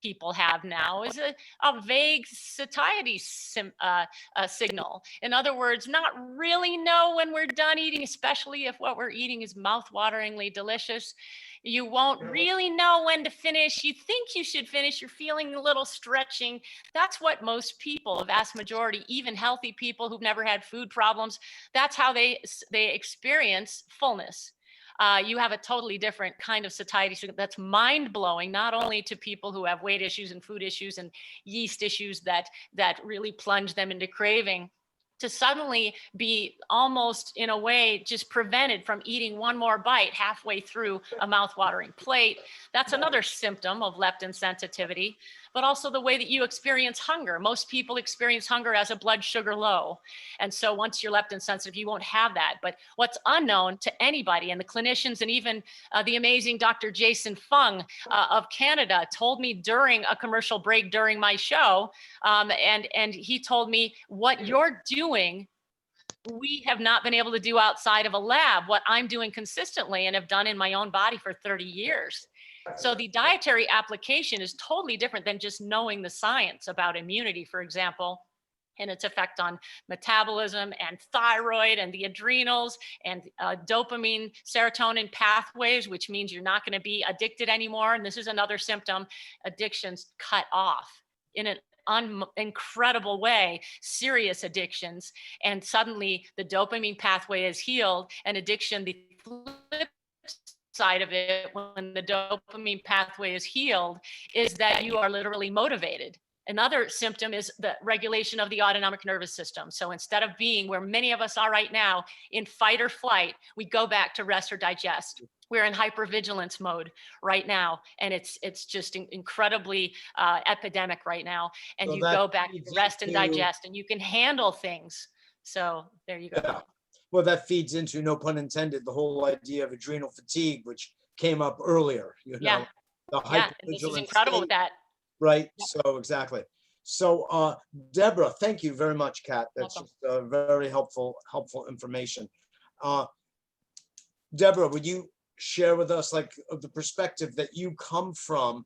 people have now is a vague satiety signal. In other words, not really know when we're done eating, especially if what we're eating is mouth-wateringly delicious. You won't really know when to finish. You think you should finish. You're feeling a little stretching. That's what most people, a vast majority, even healthy people who've never had food problems, that's how they experience fullness. You have a totally different kind of satiety signal that's mind-blowing, not only to people who have weight issues and food issues and yeast issues that really plunge them into craving, to suddenly be almost in a way just prevented from eating one more bite halfway through a mouth-watering plate. That's another symptom of leptin sensitivity, but also the way that you experience hunger. Most people experience hunger as a blood sugar low. And so once you're leptin sensitive, you won't have that. But what's unknown to anybody, and the clinicians and even the amazing Dr. Jason Fung of Canada told me during a commercial break during my show, and he told me, what you're doing, we have not been able to do outside of a lab, what I'm doing consistently and have done in my own body for 30 years. So the dietary application is totally different than just knowing the science about immunity, for example, and its effect on metabolism and thyroid and the adrenals and dopamine, serotonin pathways, which means you're not going to be addicted anymore. And this is another symptom: addictions cut off in an incredible way serious addictions, and suddenly the dopamine pathway is healed. And addiction, the flip side of it, when the dopamine pathway is healed, is that you are literally motivated. Another symptom is the regulation of the autonomic nervous system. So instead of being where many of us are right now in fight or flight, we go back to rest or digest. We're in hypervigilance mode right now, and it's just incredibly epidemic right now. And So you that go back to feeds rest and into- digest, and you can handle things. So there you go. Yeah. Well, that feeds into, no pun intended, the whole idea of adrenal fatigue, which came up earlier, you know. Yeah. The Yeah, and this is hypervigilance incredible state, with that. right? Yep. So exactly. So Deborah, thank you very much, Kat. That's Welcome. just very helpful information. Deborah, would you share with us like the perspective that you come from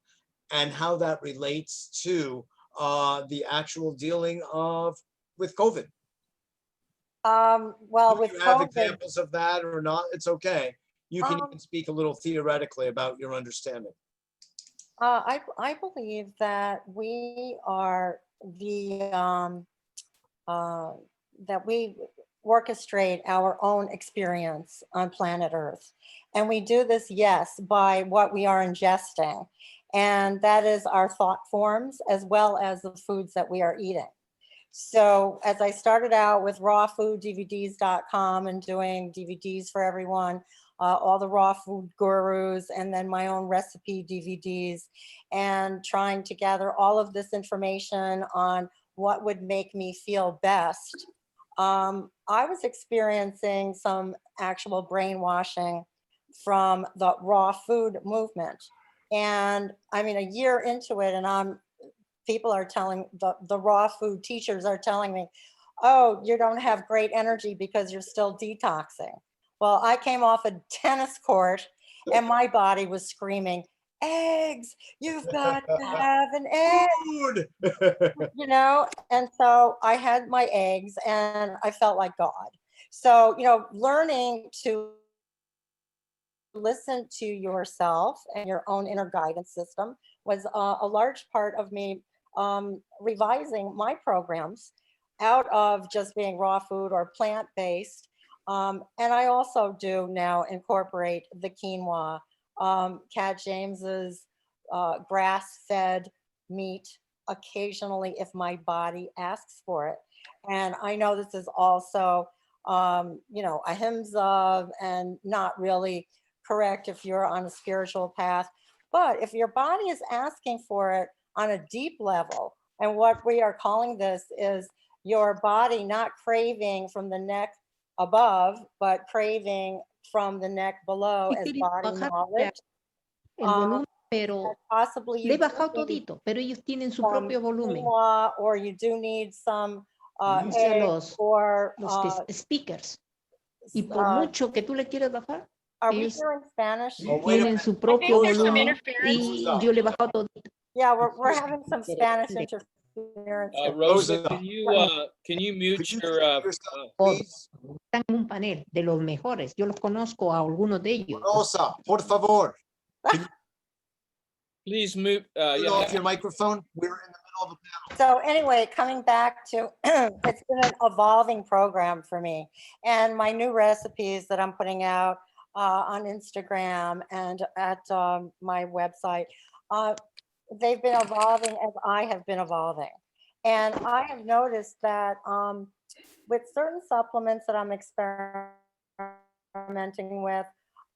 and how that relates to the actual dealing with COVID? Well, If with you have COVID, examples of that or not, it's okay. You can Um, even speak a little theoretically about your understanding. I believe that we are that we orchestrate our own experience on planet Earth. And we do this, yes, by what we are ingesting. And that is our thought forms as well as the foods that we are eating. So as I started out with rawfooddvds.com and doing DVDs for everyone, all the raw food gurus, and then my own recipe DVDs, and trying to gather all of this information on what would make me feel best. I was experiencing some actual brainwashing from the raw food movement. And I mean, a year into it, and people are telling, the raw food teachers are telling me, oh, you don't have great energy because you're still detoxing. Well, I came off a tennis court and my body was screaming, eggs, you've got to have an egg, Food. you know? And so I had my eggs and I felt like God. So, you know, learning to listen to yourself and your own inner guidance system was a large part of me revising my programs out of just being raw food or plant-based. And I also do now incorporate the quinoa, Kat James's grass-fed meat occasionally if my body asks for it. And I know this is also, you know, ahimsa and not really correct if you're on a spiritual path. But if your body is asking for it on a deep level, and what we are calling this is your body not craving from the neck above, but craving from the neck below as body knowledge. El volumen, pero Possibly le he you do bajado need todito, pero ellos tienen su some propio volumen. quinoa, or you do need some Dice eggs or los speakers. Y por mucho que tú le quieras bajar, are we ellos here in Spanish? Oh, wait a tienen minute. su propio there's some volumen interference. y yo le he bajado todito. Yeah, we're having some Spanish interference. here. Rosa, Rosa. can you mute Could you your, mute yourself, Todos please? están en un panel de los mejores. Yo los conozco a algunos de ellos. Rosa, por favor, please mute, turn yeah, off your microphone. We're in the middle of a So anyway, coming back to, it's been an evolving program for me. And my new recipes that I'm putting out on Instagram and at my website, they've been evolving as I have been evolving. And I have noticed that with certain supplements that I'm experimenting with,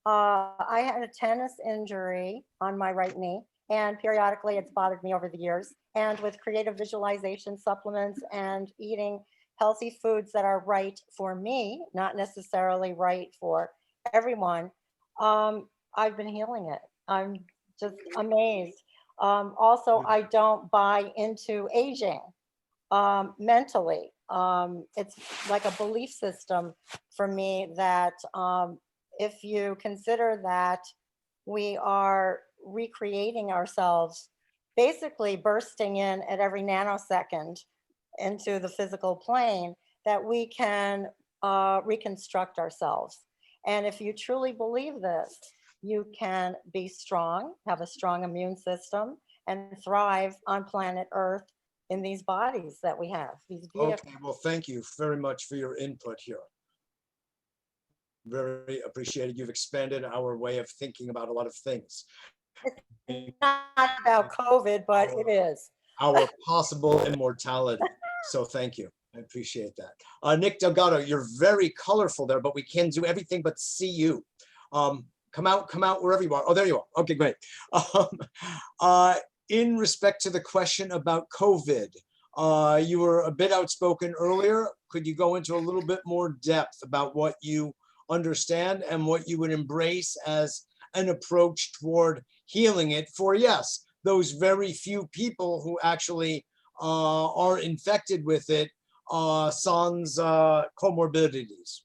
I had a tennis injury on my right knee, and periodically it's bothered me over the years. And with creative visualization supplements and eating healthy foods that are right for me, not necessarily right for everyone, I've been healing it. I'm just amazed. Also, I don't buy into aging mentally. It's like a belief system for me that if you consider that we are recreating ourselves, basically bursting in at every nanosecond into the physical plane, that we can reconstruct ourselves. And if you truly believe this, you can be strong, have a strong immune system, and thrive on planet Earth in these bodies that we have, these vehicles. Okay, well, thank you very much for your input here. Very appreciated. You've expanded our way of thinking about a lot of things. It's not about COVID, but it is. Our possible immortality. So thank you. I appreciate that. Nick Delgado, you're very colorful there, but we can't do everything but see you. Come out wherever you are. Oh, there you are. Okay, great. In respect to the question about COVID, you were a bit outspoken earlier. Could you go into a little bit more depth about what you understand and what you would embrace as an approach toward healing it for, yes, those very few people who actually are infected with it, sans comorbidities?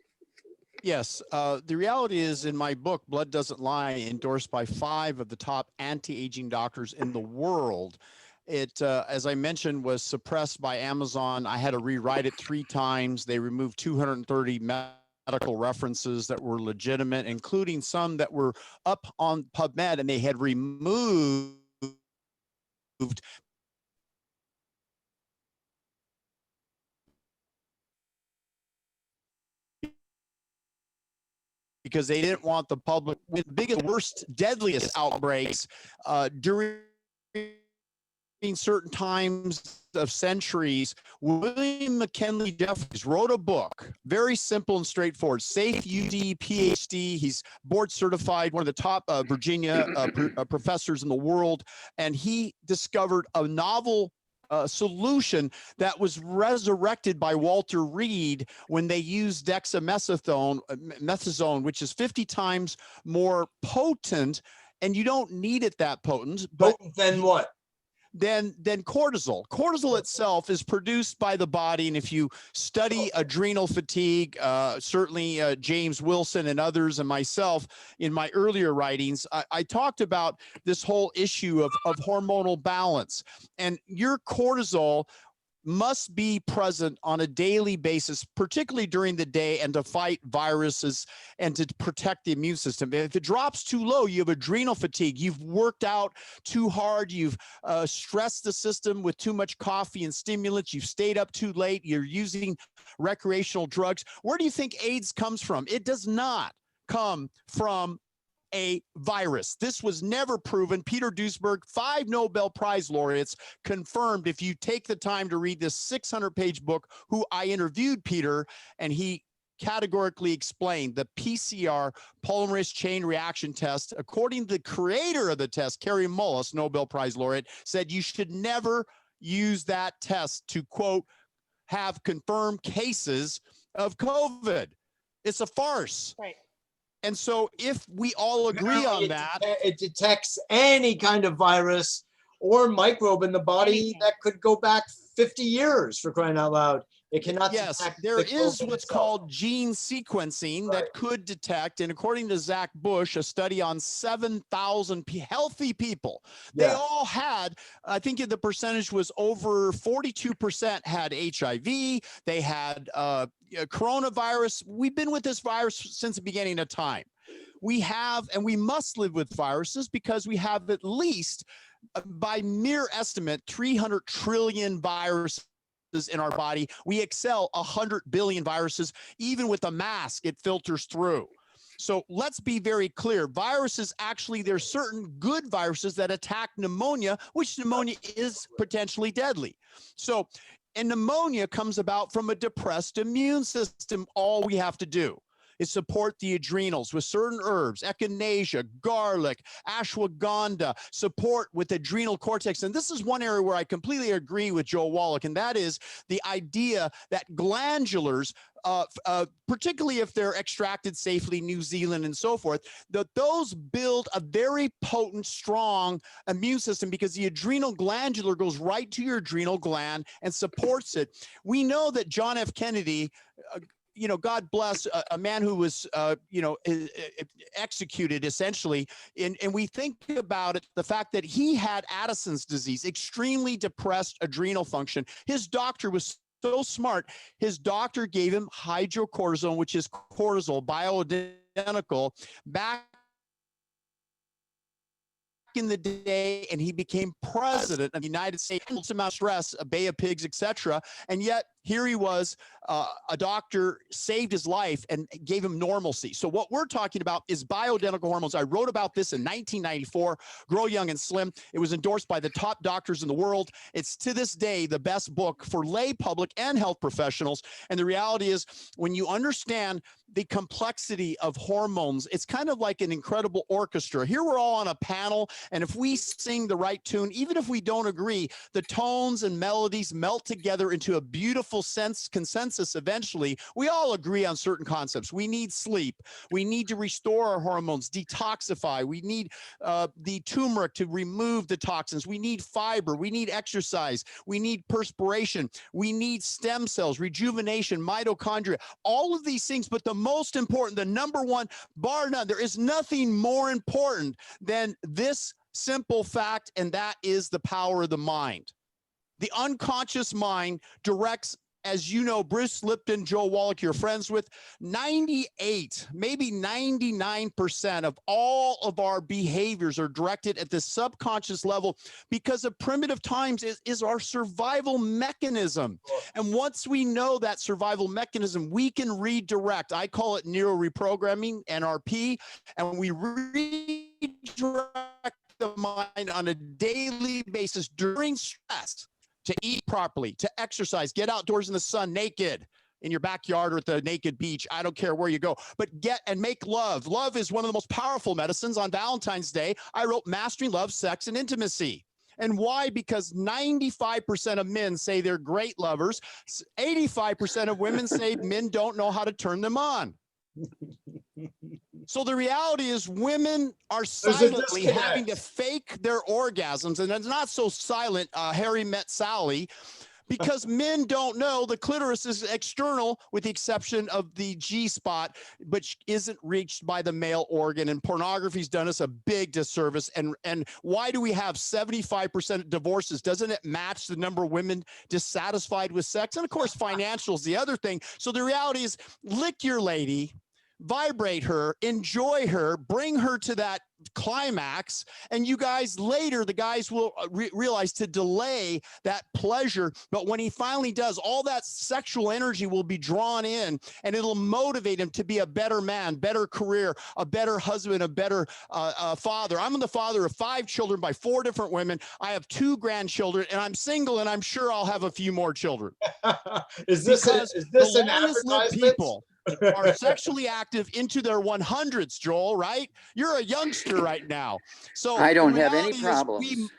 Yes, the reality is in my book, Blood Doesn't Lie, endorsed by 5 of the top anti-aging doctors in the world. It, as I mentioned, was suppressed by Amazon. I had to rewrite it 3 times. They removed 230 medical references that were legitimate, including some that were up on PubMed, and they had removed because they didn't want the public with the biggest, worst, deadliest outbreaks during certain times of centuries. William McKinley Jeffries wrote a book, very simple and straightforward, Safe UD PhD. He's board certified, one of the top Virginia professors in the world. And he discovered a novel solution that was resurrected by Walter Reed when they used dexamethasone, which is 50 times more potent, and you don't need it that potent. But then what? Then cortisol. Cortisol itself is produced by the body, and if you study adrenal fatigue, certainly James Wilson and others and myself in my earlier writings, I talked about this whole issue of hormonal balance, and your cortisol must be present on a daily basis, particularly during the day, and to fight viruses and to protect the immune system. If it drops too low, you have adrenal fatigue. You've worked out too hard. You've stressed the system with too much coffee and stimulants. You've stayed up too late. You're using recreational drugs. Where do you think AIDS comes from? It does not come from a virus. This was never proven. Peter Duesberg, 5 Nobel Prize laureates, confirmed, if you take the time to read this 600-page book, who I interviewed Peter, and he categorically explained the PCR, polymerase chain reaction test, according to the creator of the test, Kary Mullis, Nobel Prize laureate, said you should never use that test to, quote, have confirmed cases of COVID. It's a farce. Right. And so if we all agree on that, it detects any kind of virus or microbe in the body that could go back 50 years, for crying out loud. It cannot yes, detect there the is COVID what's itself. called gene sequencing that could detect, and according to Zach Bush, a study on 7,000 healthy people, they all had, I think the percentage was over 42% had HIV, they had coronavirus. We've been with this virus since the beginning of time. We have, and we must live with viruses because we have at least, by mere estimate, 300 trillion viruses in our body. We excel 100 billion viruses. Even with a mask, it filters through. So let's be very clear. Viruses, actually, there's certain good viruses that attack pneumonia, which pneumonia is potentially deadly. So, and pneumonia comes about from a depressed immune system. All we have to do is support the adrenals with certain herbs, echinacea, garlic, ashwagandha, support with adrenal cortex. And this is one area where I completely agree with Joe Wallach, and that is the idea that glandulars, particularly if they're extracted safely, New Zealand and so forth, that those build a very potent, strong immune system because the adrenal glandular goes right to your adrenal gland and supports it. We know that John F. Kennedy, God bless, a man who was, executed essentially. And we think about it, the fact that he had Addison's disease, extremely depressed adrenal function. His doctor was so smart. His doctor gave him hydrocortisone, which is cortisol, bioidentical, back in the day, and he became president of the United States, amount of stress, a bay of pigs, etc. And yet here he was, a doctor saved his life and gave him normalcy. So what we're talking about is bioidentical hormones. I wrote about this in 1994, Grow Young and Slim. It was endorsed by the top doctors in the world. It's to this day the best book for lay public and health professionals. And the reality is, when you understand the complexity of hormones, it's kind of like an incredible orchestra. Here we're all on a panel, and if we sing the right tune, even if we don't agree, the tones and melodies melt together into a beautiful consensus eventually. We all agree on certain concepts. We need sleep. We need to restore our hormones, detoxify. We need the turmeric to remove the toxins. We need fiber. We need exercise. We need perspiration. We need stem cells, rejuvenation, mitochondria, all of these things. But the most important, the number one, bar none, there is nothing more important than this simple fact, and that is the power of the mind. The unconscious mind directs, as you know, Bruce Lipton, Joe Wallach, you're friends with, 98, maybe 99% of all of our behaviors are directed at the subconscious level because of primitive times is our survival mechanism. And once we know that survival mechanism, we can redirect. I call it neuro reprogramming, NRP, and we redirect the mind on a daily basis during stress. To eat properly, to exercise, get outdoors in the sun naked, in your backyard or at the naked beach. I don't care where you go, but get and make love. Love is one of the most powerful medicines. On Valentine's Day, I wrote Mastering Love, Sex, and Intimacy. And why? Because 95% of men say they're great lovers. 85% of women say men don't know how to turn them on. So the reality is women are silently having to fake their orgasms, and it's not so silent. Harry Met Sally, because men don't know the clitoris is external with the exception of the G-spot, which isn't reached by the male organ, and pornography's done us a big disservice. And why do we have 75% divorces? Doesn't it match the number of women dissatisfied with sex? And of course, financial is the other thing. So the reality is, lick your lady, vibrate her, enjoy her, bring her to that climax, and you guys later, the guys will realize to delay that pleasure. But when he finally does, all that sexual energy will be drawn in, and it'll motivate him to be a better man, better career, a better husband, a better father. I'm the father of 5 children by 4 different women. I have 2 grandchildren, and I'm single, and I'm sure I'll have a few more children. Is this an advertisement? People are sexually active into their 100s, Joel, right? You're a youngster right now. So I don't have any problems.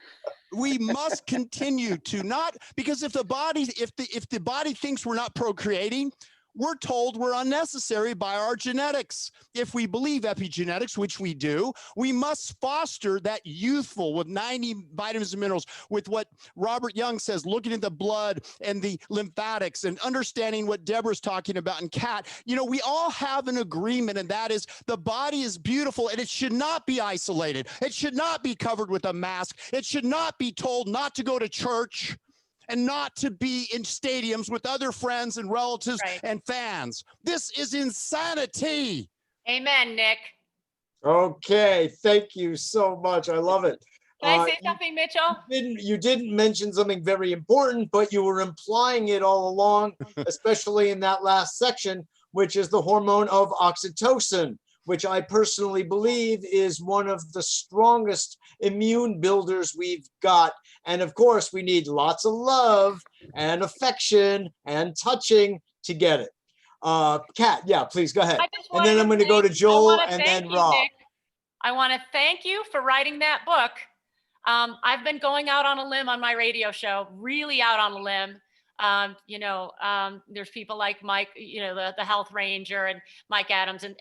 We must continue to not, because if the body thinks we're not procreating, we're told we're unnecessary by our genetics. If we believe epigenetics, which we do, we must foster that youthful with 90 vitamins and minerals, with what Robert Young says, looking at the blood and the lymphatics and understanding what Deborah's talking about and Kat. You know, we all have an agreement, and that is the body is beautiful and it should not be isolated. It should not be covered with a mask. It should not be told not to go to church and not to be in stadiums with other friends and relatives and fans. This is insanity. Amen, Nick. Okay, thank you so much. I love it. Can I say something, Mitchell? You didn't mention something very important, but you were implying it all along, especially in that last section, which is the hormone of oxytocin, which I personally believe is one of the strongest immune builders we've got. And of course, we need lots of love and affection and touching to get it. Kat, yeah, please go ahead. And then I'm going to go to Joel and then Rob. Nick. I want to thank you for writing that book. I've been going out on a limb on my radio show, really out on a limb. There's people like Mike, the health ranger, and Mike Adams, and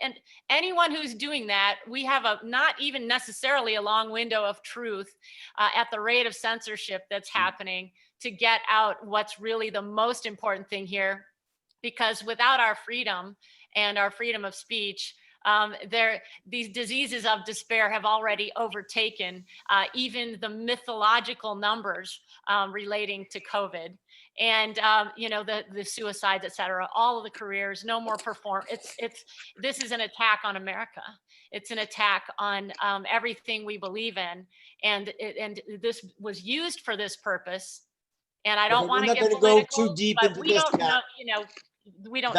anyone who's doing that. We have not even necessarily a long window of truth at the rate of censorship that's happening to get out what's really the most important thing here. Because without our freedom and our freedom of speech, these diseases of despair have already overtaken even the mythological numbers relating to COVID. And the suicides, et cetera, all of the careers, no more perform. This is an attack on America. It's an attack on everything we believe in. And this was used for this purpose. And I don't Okay, want we're to not get gonna go too political, deep but into we this, don't know, Kat. we don't,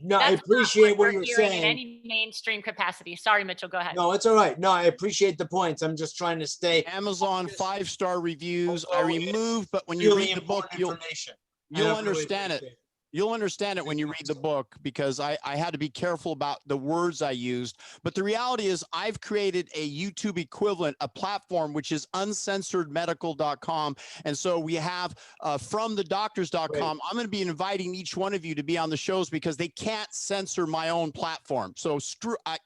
No, I that's not appreciate what we're you're hearing in saying. any mainstream capacity. Sorry, Mitchell, go ahead. No, it's all right. No, I appreciate the points. I'm just trying to stay. Amazon focused, 5-star reviews. I although removed, but when you really read the book, important you'll information. And you'll I really understand it. appreciate it. You'll understand it when you read the book, because I had to be careful about the words I used. But the reality is I've created a YouTube equivalent, a platform, which is uncensoredmedical.com. And so we have from thedoctors.com. Great. I'm going to be inviting each one of you to be on the shows because they can't censor my own platform. So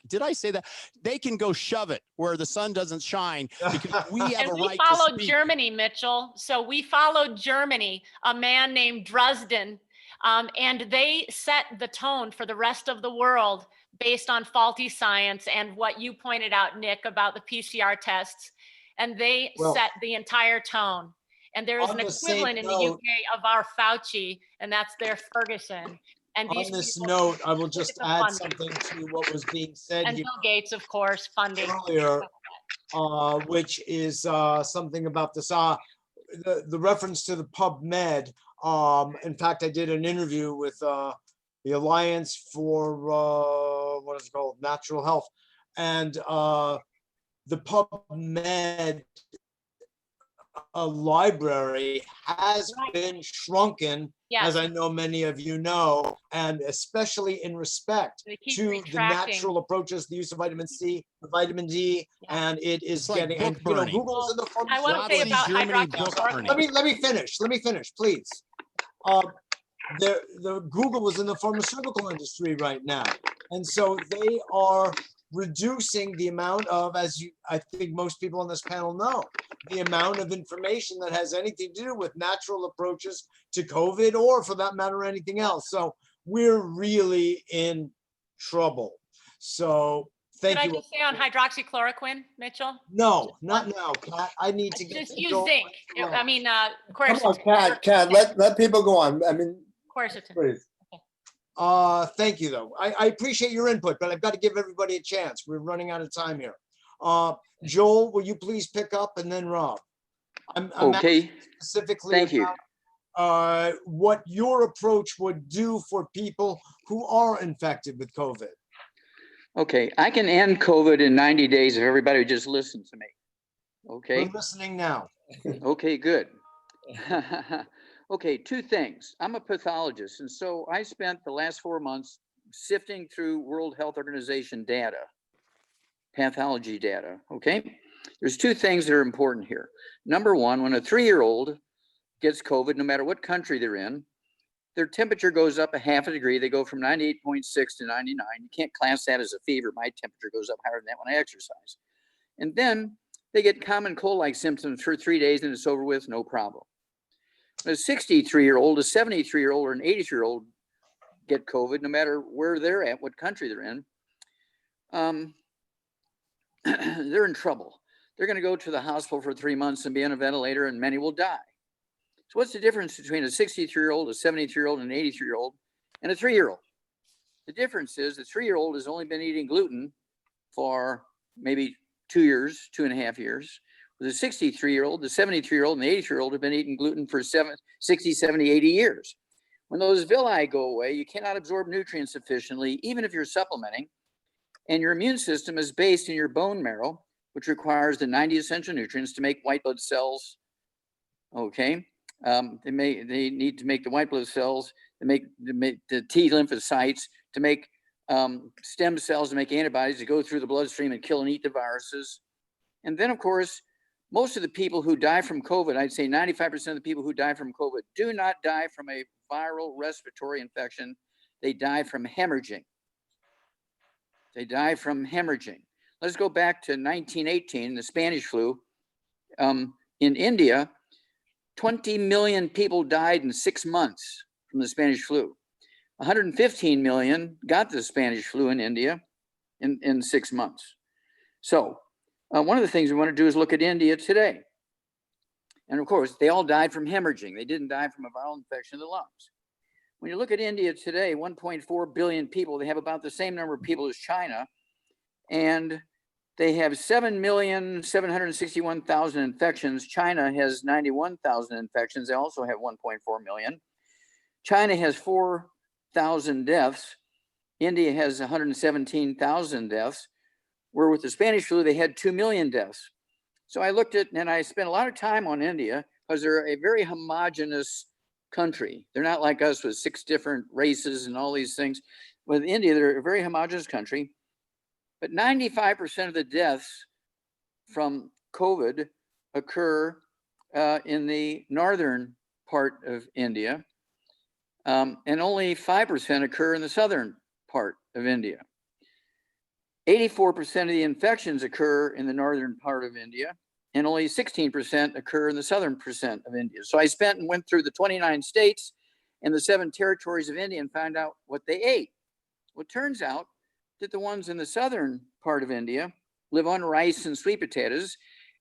did I say that? They can go shove it where the sun doesn't shine, because we have And a we right to followed speak. Germany, Mitchell. So we followed Germany, a man named Dresden, and they set the tone for the rest of the world based on faulty science and what you pointed out, Nick, about the PCR tests. And they Well, set the entire tone. And there is on an the same equivalent in the note- UK of our Fauci, and that's their Ferguson. And these On this people note, I will look just at the add funding. something to what was being said And here Bill Gates, of course, funding. earlier, which is something about this, the reference to the PubMed. In fact, I did an interview with the Alliance for what is it called, Natural Health, and the PubMed library has Right. been shrunken, Yes. as I know many of you know, and especially in respect They keep to the retracting. natural approaches, the use of vitamin C, vitamin D, Yeah. and it is It's like getting, book and you know, burning. Google's in the I want to say Nazi about Germany book hydroxychloroquine. burning. let me finish, please. The Google was in the pharmaceutical industry right now, and so they are reducing the amount of, I think most people on this panel know, the amount of information that has anything to do with natural approaches to COVID, or for that matter, anything else. So we're really in trouble. So Could thank I you. just say on hydroxychloroquine, Mitchell? No, not now, Pat. I need to get Just to use Joel zinc. later I on. mean, Come on, quercetin. Kat, let people go on. I mean, Quercetin. please. Thank you, though. I appreciate your input, but I've got to give everybody a chance. We're running out of time here. Joel, will you please pick up, and then Rob? I'm asking Okay, specifically thank you. about what your approach would do for people who are infected with COVID. Okay, I can end COVID in 90 days if everybody would just listen to me. Okay, We're listening now. okay, good. Okay, two things. I'm a pathologist, and so I spent the last 4 months sifting through World Health Organization data, pathology data, okay? There's two things that are important here. Number one, when a 3-year-old gets COVID, no matter what country they're in, their temperature goes up a half a degree. They go from 98.6 to 99. You can't class that as a fever. My temperature goes up higher than that when I exercise. And then they get common cold-like symptoms for 3 days and it's over with, no problem. When a 63-year-old, a 73-year-old, or an 80-year-old get COVID, no matter where they're at, what country they're in, they're in trouble. They're going to go to the hospital for 3 months and be on a ventilator, and many will die. So what's the difference between a 63-year-old, a 73-year-old, and an 83-year-old, and a 3-year-old? The difference is the 3-year-old has only been eating gluten for maybe 2 years, 2.5 years. With the 63-year-old, the 73-year-old, and the 83-year-old have been eating gluten for 60, 70, 80 years. When those villi go away, you cannot absorb nutrients sufficiently, even if you're supplementing. And your immune system is based in your bone marrow, which requires the 90 essential nutrients to make white blood cells. Okay, they need to make the white blood cells, to make the T lymphocytes, to make stem cells, to make antibodies to go through the bloodstream and kill and eat the viruses. And then, of course, most of the people who die from COVID, I'd say 95% of the people who die from COVID do not die from a viral respiratory infection. They die from hemorrhaging. They die from hemorrhaging. Let's go back to 1918, the Spanish flu. In India, 20 million people died in 6 months from the Spanish flu. 115 million got the Spanish flu in India in 6 months. So one of the things we want to do is look at India today. And of course, they all died from hemorrhaging. They didn't die from a viral infection of the lungs. When you look at India today, 1.4 billion people, they have about the same number of people as China. and they have 7,761,000 infections. China has 91,000 infections. They also have 1.4 million. China has 4,000 deaths. India has 117,000 deaths. Where with the Spanish flu, they had 2 million deaths. So I looked at, and I spent a lot of time on India because they're a very homogenous country. They're not like us with 6 different races and all these things. With India, they're a very homogenous country. But 95% of the deaths from COVID occur in the northern part of India, and only 5% occur in the southern part of India. 84% of the infections occur in the northern part of India, and only 16% occur in the southern percent of India. So I spent and went through the 29 states and the 7 territories of India and found out what they ate. Well, it turns out that the ones in the southern part of India live on rice and sweet potatoes,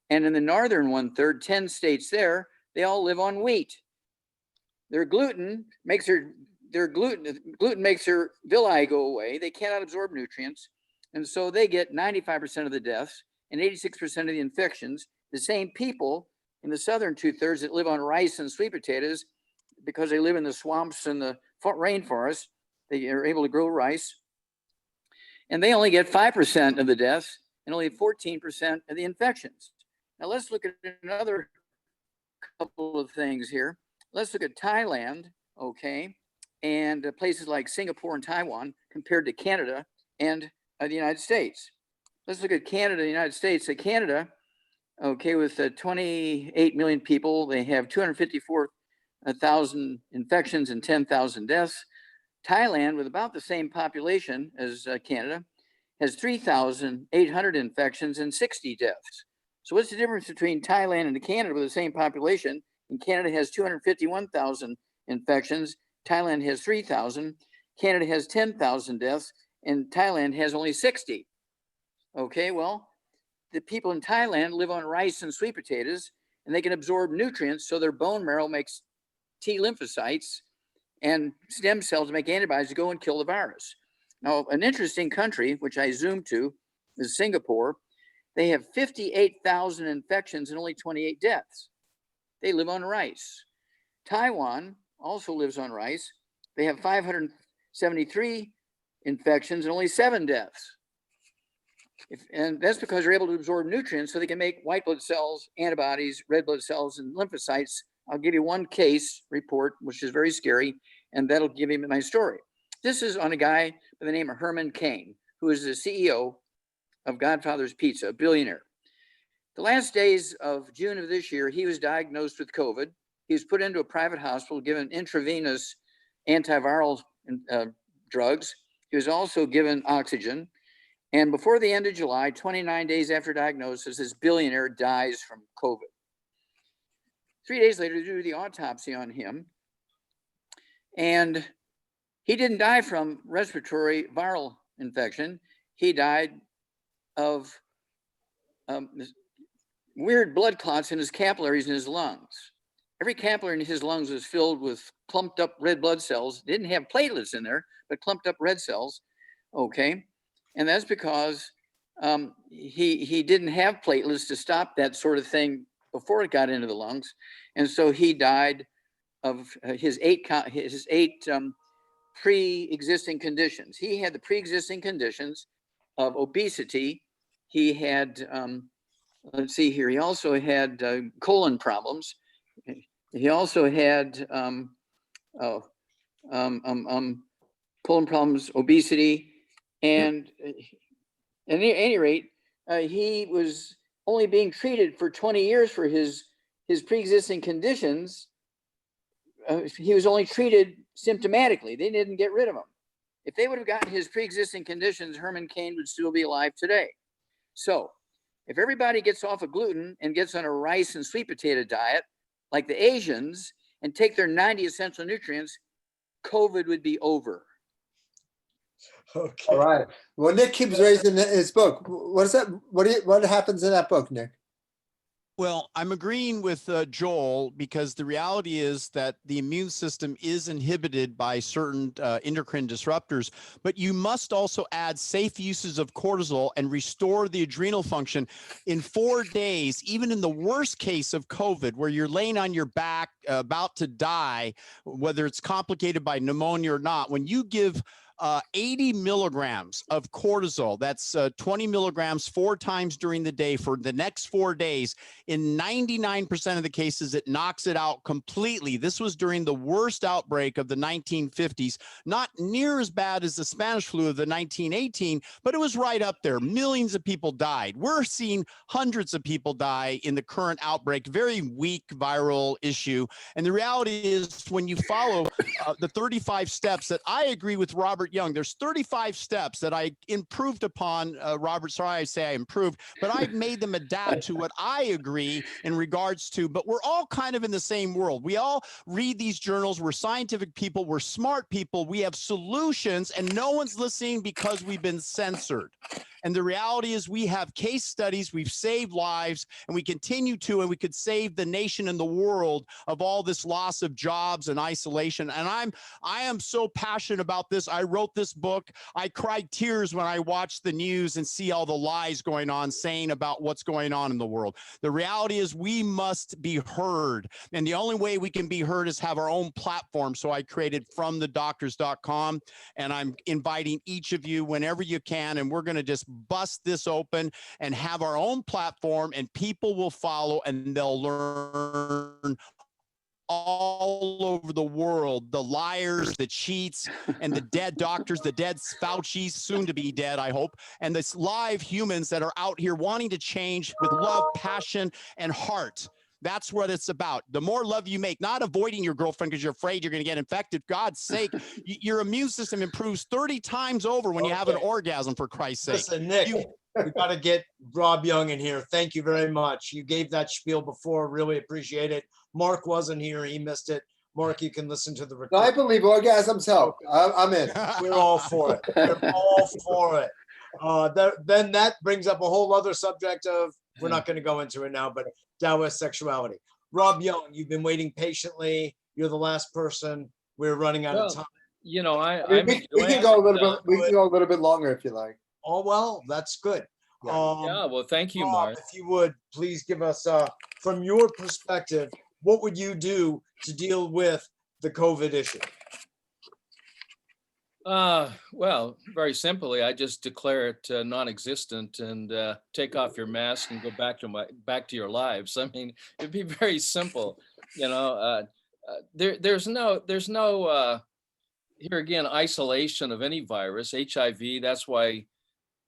and in the northern 1/3, 10 states there, they all live on wheat. Their gluten makes their gluten makes their villi go away. They cannot absorb nutrients, and so they get 95% of the deaths and 86% of the infections. The same people in the southern 2/3 that live on rice and sweet potatoes, because they live in the swamps and the rainforest, they are able to grow rice, and they only get 5% of the deaths and only 14% of the infections. Now let's look at another couple of things here. Let's look at Thailand, okay, and places like Singapore and Taiwan compared to Canada and the United States. Let's look at Canada, the United States. So Canada, okay, with 28 million people, they have 254,000 infections and 10,000 deaths. Thailand, with about the same population as Canada, has 3,800 infections and 60 deaths. So what's the difference between Thailand and Canada with the same population? And Canada has 251,000 infections. Thailand has 3,000. Canada has 10,000 deaths, and Thailand has only 60. Okay, well, the people in Thailand live on rice and sweet potatoes, and they can absorb nutrients, so their bone marrow makes T lymphocytes and stem cells to make antibodies to go and kill the virus. Now, an interesting country, which I zoomed to, is Singapore. They have 58,000 infections and only 28 deaths. They live on rice. Taiwan also lives on rice. They have 573 infections and only 7 deaths. And that's because they're able to absorb nutrients so they can make white blood cells, antibodies, red blood cells, and lymphocytes. I'll give you one case report, which is very scary, and that'll give you my story. This is on a guy by the name of Herman Cain, who is the CEO of Godfather's Pizza, a billionaire. The last days of June of this year, he was diagnosed with COVID. He was put into a private hospital, given intravenous antiviral drugs. He was also given oxygen. And before the end of July, 29 days after diagnosis, this billionaire dies from COVID. 3 days later, they do the autopsy on him. And he didn't die from respiratory viral infection. He died of weird blood clots in his capillaries in his lungs. Every capillary in his lungs was filled with clumped up red blood cells. They didn't have platelets in there, but clumped up red cells. Okay. And that's because he didn't have platelets to stop that sort of thing before it got into the lungs. And so he died of his eight pre-existing conditions. He had the pre-existing conditions of obesity. He had, let's see here, he also had colon problems. He also had colon problems, obesity, and at any rate, he was only being treated for 20 years for his pre-existing conditions. He was only treated symptomatically. They didn't get rid of him. If they would have gotten his pre-existing conditions, Herman Cain would still be alive today. So if everybody gets off of gluten and gets on a rice and sweet potato diet, like the Asians, and take their 90 essential nutrients, COVID would be over. Okay. All right. Well, Nick keeps raising his book. What is that? What happens in that book, Nick? Well, I'm agreeing with Joel, because the reality is that the immune system is inhibited by certain endocrine disruptors, but you must also add safe uses of cortisol and restore the adrenal function in 4 days, even in the worst case of COVID, where you're laying on your back about to die, whether it's complicated by pneumonia or not. When you give 80 milligrams of cortisol, that's 20 milligrams 4 times during the day for the next 4 days. In 99% of the cases, it knocks it out completely. This was during the worst outbreak of the 1950s, not near as bad as the Spanish flu of the 1918, but it was right up there. Millions of people died. We're seeing hundreds of people die in the current outbreak, very weak viral issue. And the reality is, when you follow the 35 steps that I agree with Robert Young, there's 35 steps that I improved upon. Robert, sorry I say I improved, but I've made them adapt to what I agree in regards to, but we're all kind of in the same world. We all read these journals. We're scientific people. We're smart people. We have solutions, and no one's listening because we've been censored. And the reality is, we have case studies, we've saved lives, and we continue to, and we could save the nation and the world of all this loss of jobs and isolation. And I am so passionate about this. I wrote this book. I cried tears when I watched the news and see all the lies going on, saying about what's going on in the world. The reality is, we must be heard. And the only way we can be heard is have our own platform. So I created FromTheDoctors.com, and I'm inviting each of you whenever you can, and we're going to just bust this open and have our own platform, and people will follow, and they'll learn all over the world, the liars, the cheats, and the dead doctors, the dead Fauci's, soon to be dead, I hope, and the live humans that are out here wanting to change with love, passion, and heart. That's what it's about. The more love you make, not avoiding your girlfriend because you're afraid you're going to get infected. For God's sake, your immune system improves 30 times over when you have an orgasm, for Christ's sake. Listen, Nick, we got to get Rob Young in here. Thank you very much. You gave that spiel before. Really appreciate it. Mark wasn't here. He missed it. Mark, you can listen to the No, recording. I believe orgasms help. I'm in. We're all for it. We're all for it. Then that brings up a whole other subject of, we're not going to go into it now, but Taoist sexuality. Rob Young, you've been waiting patiently. You're the last person. We're running out of time. You know, We can go a little bit. We can go a little bit longer if you like. Oh, well, that's good. yeah, well, thank you, Rob, Mark. if you would, please give us, from your perspective, what would you do to deal with the COVID issue? Well, very simply, I just declare it non-existent and take off your mask and go back to your lives. I mean, it'd be very simple. You know, there's no here again isolation of any virus. HIV. That's why,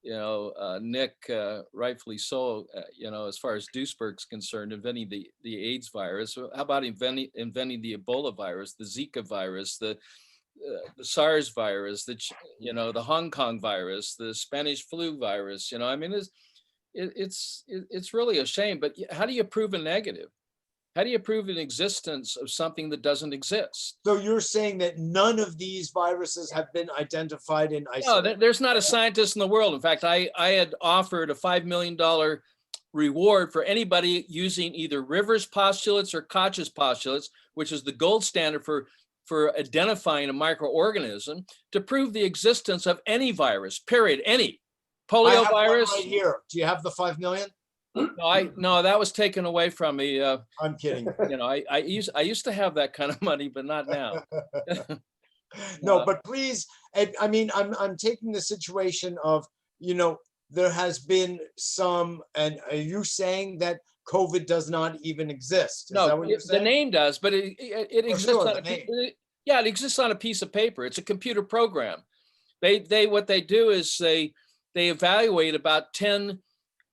you know, Nick, rightfully so, you know, as far as Duisberg's concerned, inventing the AIDS virus. How about inventing the Ebola virus, the Zika virus, the SARS virus, you know, the Hong Kong virus, the Spanish flu virus? You know, I mean, it's really a shame. But how do you prove a negative? How do you prove an existence of something that doesn't exist? So you're saying that none of these viruses have been identified in isolation? No, there's not a scientist in the world. In fact, I had offered a $5 million reward for anybody using either Rivers postulates or Koch's postulates, which is the gold standard for identifying a microorganism, to prove the existence of any virus, period, any. Polio I have one virus. right here. Do you have the 5 million? No, that was taken away from me. I'm kidding. You know, I used to have that kind of money, but not now. No, but please, I mean, I'm taking the situation of, you know, there has been some, and are you saying that COVID does not even exist? Is that what you're the saying? name does, but it exists sure, on the name. it exists on a piece of paper. It's a computer program. What they do is they evaluate about 10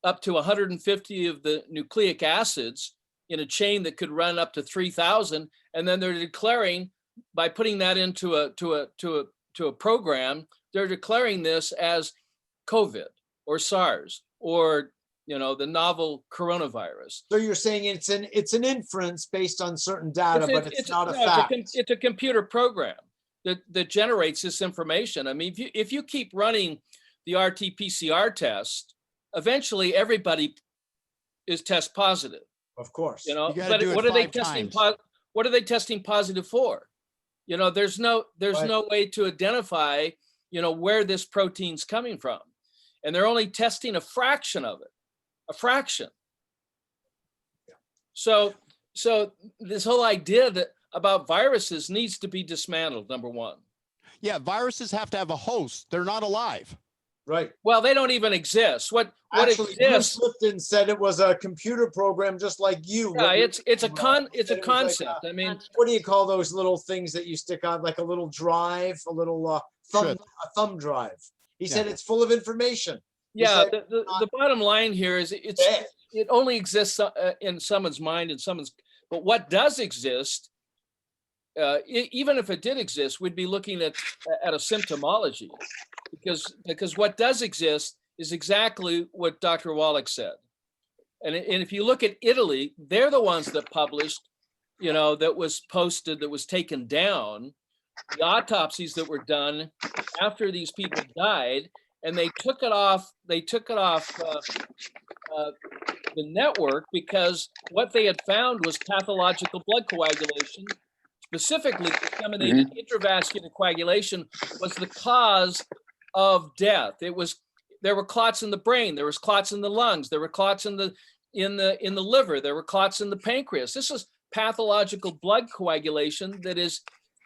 up to 150 of the nucleic acids in a chain that could run up to 3,000, and then they're declaring, by putting that into a program, they're declaring this as COVID or SARS or, you know, the novel coronavirus. So you're saying it's an inference based on certain data, but it's not a fact. It's a computer program that generates this information. I mean, if you keep running the RT-PCR test, eventually everybody is test positive. Of course. You know, You gotta but do it what are they 5 testing? times. What are they testing positive for? You know, there's no Right. way to identify, you know, where this protein's coming from, and they're only testing a fraction of it, a fraction. So this whole idea that about viruses needs to be dismantled. Number one. Yeah, viruses have to have a host. They're not alive. Right. Well, they don't even exist. What Actually, Bruce exists? Lipton said it was a computer program just like you. Yeah, What you- it's a said it was like concept. I mean, what do you call those little things that you stick on, like a little drive, a little Should. a thumb drive? He Yeah. said it's full of information. He yeah. said The bottom line here is bad. it only exists in someone's mind and someone's. But what does exist, even if it did exist, we'd be looking at a symptomology, because what does exist is exactly what Dr. Wallach said. And if you look at Italy, they're the ones that published, you know, that was posted, that was taken down, the autopsies that were done after these people died, and they took it off. They took it off the network because what they had found was pathological blood coagulation, specifically disseminated intravascular coagulation, was the cause of death. There were clots in the brain, there was clots in the lungs, there were clots in the liver, there were clots in the pancreas. This is pathological blood coagulation that is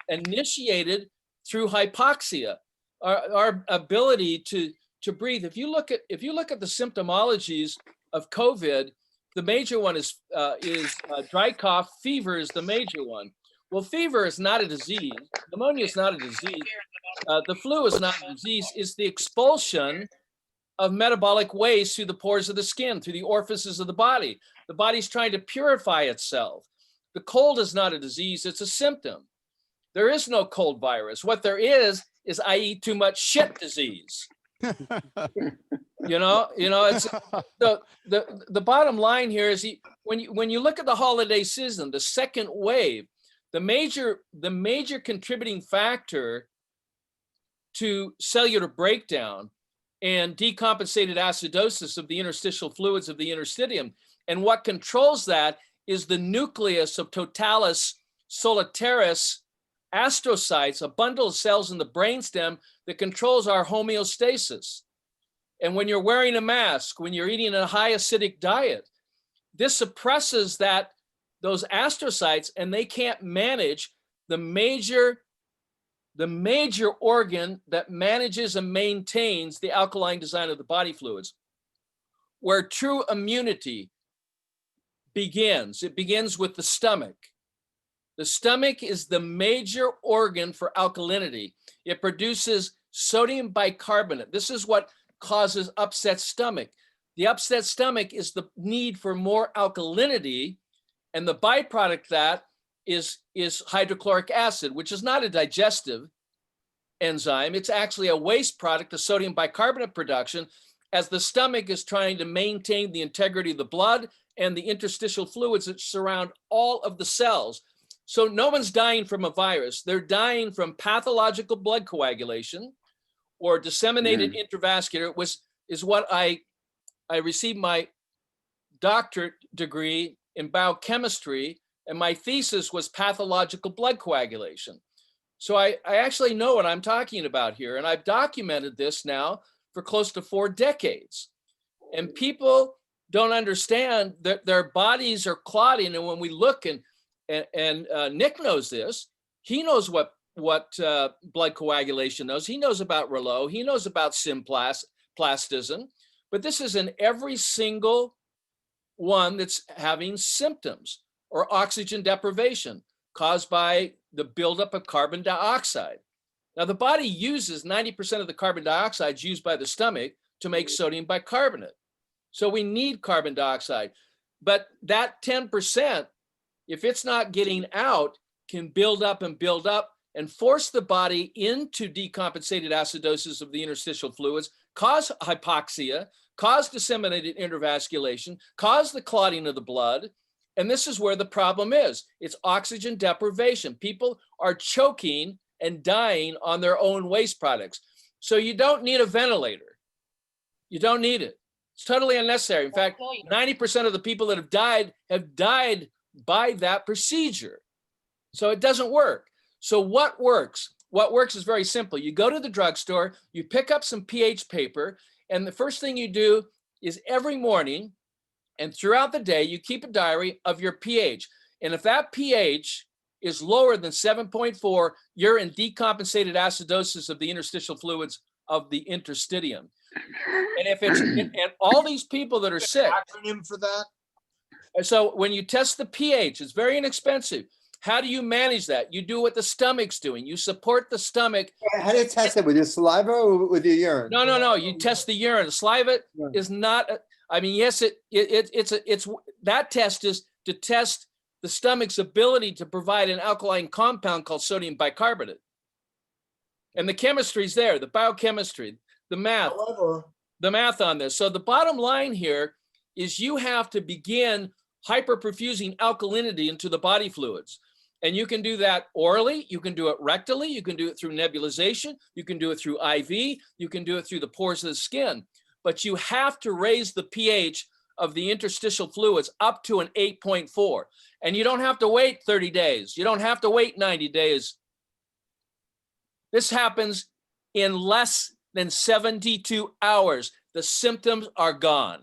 initiated through hypoxia, our ability to breathe. If you look at the symptomologies of COVID, the major one is dry cough. Fever is the major one. Well, fever is not a disease. Pneumonia is not a disease. The flu is not a disease. It's the expulsion of metabolic waste through the pores of the skin, through the orifices of the body. The body's trying to purify itself. The cold is not a disease, it's a symptom. There is no cold virus. What there is I eat too much shit disease. You know, it's the bottom line here is when you look at the holiday season, the second wave, the major contributing factor to cellular breakdown and decompensated acidosis of the interstitial fluids of the interstitium. And what controls that is the nucleus of totalis solitaris astrocytes, a bundle of cells in the brainstem that controls our homeostasis. And when you're wearing a mask, when you're eating a high acidic diet, this suppresses those astrocytes, and they can't manage the major organ that manages and maintains the alkaline design of the body fluids. Where true immunity begins, it begins with the stomach. The stomach is the major organ for alkalinity. It produces sodium bicarbonate. This is what causes upset stomach. The upset stomach is the need for more alkalinity, and the byproduct of that is hydrochloric acid, which is not a digestive enzyme. It's actually a waste product of sodium bicarbonate production, as the stomach is trying to maintain the integrity of the blood and the interstitial fluids that surround all of the cells. So no one's dying from a virus. They're dying from pathological blood coagulation or disseminated intravascular, which is what I received my doctorate degree in biochemistry, and my thesis was pathological blood coagulation. So I actually know what I'm talking about here, and I've documented this now for close to 4 decades. And people don't understand that their bodies are clotting, and when we look, and Nick knows this, he knows what blood coagulation knows. He knows about Rouleau, he knows about symplastism, but this is in every single one that's having symptoms or oxygen deprivation caused by the buildup of carbon dioxide. Now, the body uses 90% of the carbon dioxide used by the stomach to make sodium bicarbonate. So we need carbon dioxide, but that 10%, if it's not getting out, can build up and force the body into decompensated acidosis of the interstitial fluids, cause hypoxia, cause disseminated intravasculation, cause the clotting of the blood. And this is where the problem is. It's oxygen deprivation. People are choking and dying on their own waste products. So you don't need a ventilator. You don't need it. It's totally unnecessary. In fact, 90% of the people that have died by that procedure. So it doesn't work. So what works? What works is very simple. You go to the drugstore, you pick up some pH paper, and the first thing you do is every morning and throughout the day, you keep a diary of your pH. And if that pH is lower than 7.4, you're in decompensated acidosis of the interstitial fluids of the interstitium. And if it's, and all these people that are sick. Acronym for that? So when you test the pH, it's very inexpensive. How do you manage that? You do what the stomach's doing. You support the stomach. How do you test it? With your saliva or with your urine? No. You test the urine. The saliva is not. I mean, yes, it's that test is to test the stomach's ability to provide an alkaline compound called sodium bicarbonate. And the chemistry's there, the biochemistry, the math, on this. So the bottom line here is you have to begin hyperperfusing alkalinity into the body fluids. And you can do that orally, you can do it rectally, you can do it through nebulization, you can do it through IV, you can do it through the pores of the skin. But you have to raise the pH of the interstitial fluids up to an 8.4. And you don't have to wait 30 days. You don't have to wait 90 days. This happens in less than 72 hours. The symptoms are gone.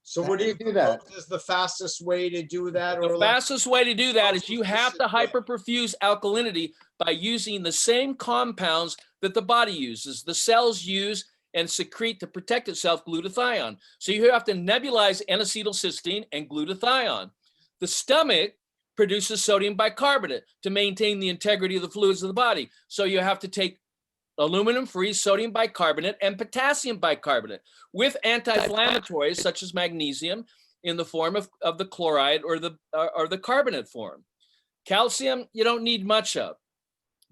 So what do you do that? Is the fastest way to do that? The fastest way to do that is you have to hyperperfuse alkalinity by using the same compounds that the body uses, the cells use and secrete to protect itself, glutathione. So you have to nebulize N-acetylcysteine and glutathione. The stomach produces sodium bicarbonate to maintain the integrity of the fluids of the body. So you have to take aluminum-free sodium bicarbonate and potassium bicarbonate with anti-inflammatories such as magnesium in the form of the chloride or the carbonate form. Calcium, you don't need much of.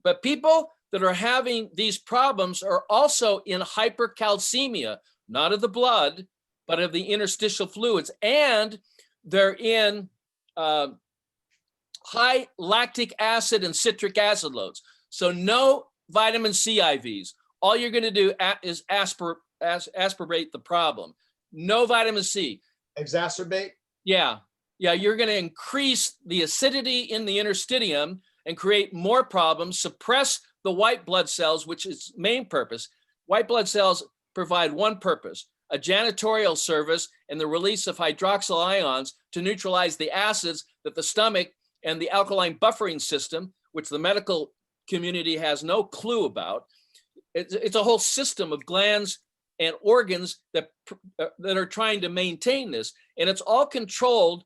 But people that are having these problems are also in hypercalcemia, not of the blood, but of the interstitial fluids. And they're in high lactic acid and citric acid loads. So no vitamin C IVs. All you're going to do is aspirate the problem. No vitamin C. Exacerbate? Yeah. You're going to increase the acidity in the interstitium and create more problems, suppress the white blood cells, which is main purpose. White blood cells provide one purpose, a janitorial service and the release of hydroxyl ions to neutralize the acids that the stomach and the alkaline buffering system, which the medical community has no clue about. It's a whole system of glands and organs that are trying to maintain this. And it's all controlled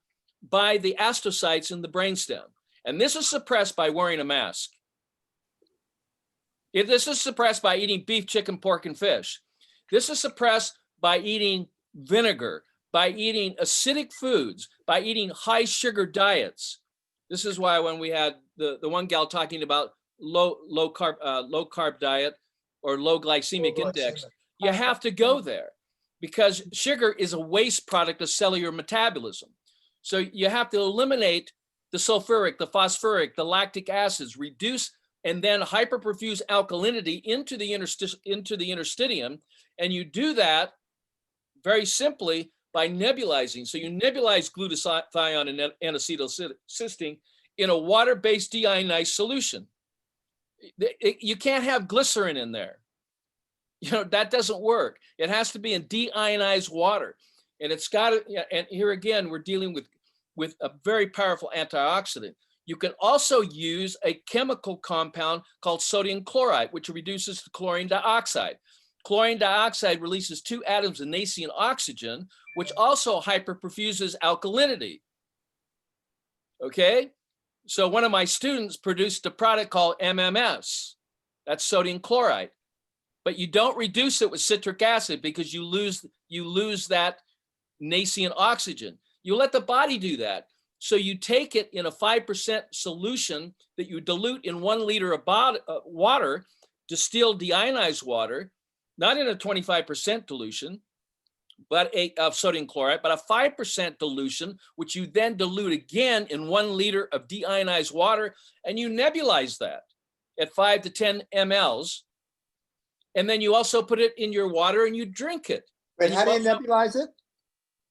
by the astrocytes in the brainstem. And this is suppressed by wearing a mask. This is suppressed by eating beef, chicken, pork, and fish. This is suppressed by eating vinegar, by eating acidic foods, by eating high sugar diets. This is why when we had the one gal talking about low carb diet or low glycemic index, you have to go there because sugar is a waste product of cellular metabolism. So you have to eliminate the sulfuric, the phosphoric, the lactic acids, reduce and then hyperperfuse alkalinity into the interstitium. And you do that very simply by nebulizing. So you nebulize glutathione and N-acetylcysteine in a water-based deionized solution. You can't have glycerin in there. That doesn't work. It has to be in deionized water. And it's got to, and here again, we're dealing with a very powerful antioxidant. You can also use a chemical compound called sodium chloride, which reduces the chlorine dioxide. Chlorine dioxide releases 2 atoms of nascent oxygen, which also hyperperfuses alkalinity. Okay? So one of my students produced a product called MMS. That's sodium chloride. But you don't reduce it with citric acid because you lose that nascent oxygen. You let the body do that. So you take it in a 5% solution that you dilute in 1 liter of water, distilled deionized water, not in a 25% dilution, but of sodium chloride, but a 5% dilution, which you then dilute again in 1 liter of deionized water, and you nebulize that at 5 to 10 mLs. And then you also put it in your water and you drink it. Wait, how do you also- nebulize it?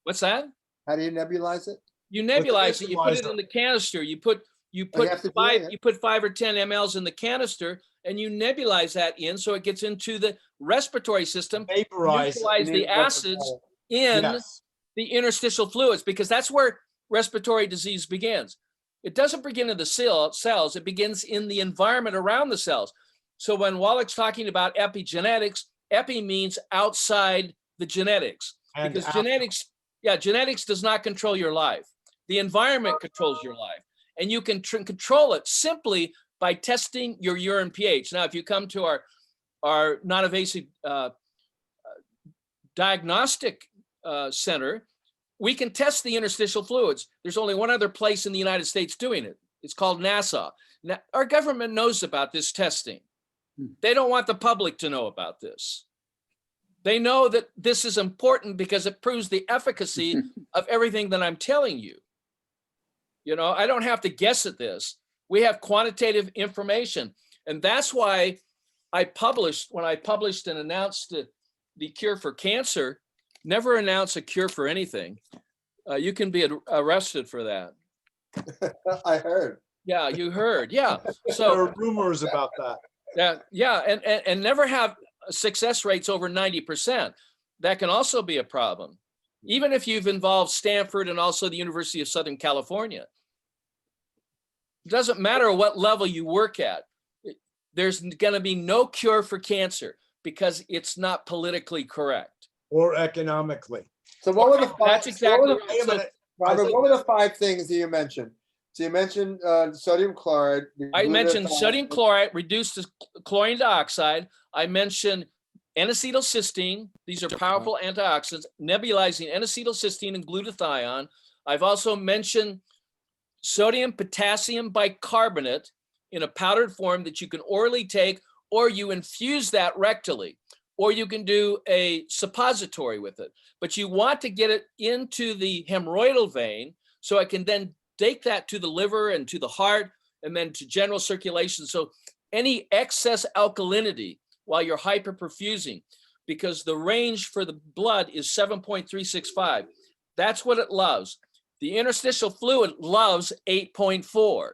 What's that? How do you nebulize it? You nebulize it, you put it nebulizer? in the canister, you put have to do it. 5 or 10 mLs in the canister, and you nebulize that in so it gets into the respiratory system, Vaporize. neutralize You the need acids respiratory. in Yes. the interstitial fluids, because that's where respiratory disease begins. It doesn't begin in the cells, it begins in the environment around the cells. So when Wallach's talking about epigenetics, epi means outside the genetics, And because after. genetics does not control your life. The environment controls your life, and you can control it simply by testing your urine pH. Now, if you come to our non-invasive diagnostic center, we can test the interstitial fluids. There's only one other place in the United States doing it. It's called NASA. Now, our government knows about this testing. They don't want the public to know about this. They know that this is important because it proves the efficacy of everything that I'm telling you. You know, I don't have to guess at this. We have quantitative information. And that's why when I published and announced the cure for cancer, never announce a cure for anything. You can be arrested for that. I heard. Yeah, you heard. Yeah. There So are rumors about that. yeah, and never have success rates over 90%. That can also be a problem. Even if you've involved Stanford and also the University of Southern California. It doesn't matter what level you work at. There's going to be no cure for cancer because it's not politically correct. Or economically. So what were the five? That's exactly what were the- right. Wait a So minute. Robert, what were the 5 things that you mentioned? So you mentioned sodium chloride. I mentioned glutathione. sodium chloride reduced to chlorine dioxide. I mentioned N-acetylcysteine. These are powerful antioxidants, nebulizing N-acetylcysteine and glutathione. I've also mentioned sodium potassium bicarbonate in a powdered form that you can orally take, or you infuse that rectally, or you can do a suppository with it. But you want to get it into the hemorrhoidal vein so it can then take that to the liver and to the heart and then to general circulation. So any excess alkalinity while you're hyperperfusing, because the range for the blood is 7.365. That's what it loves. The interstitial fluid loves 8.4.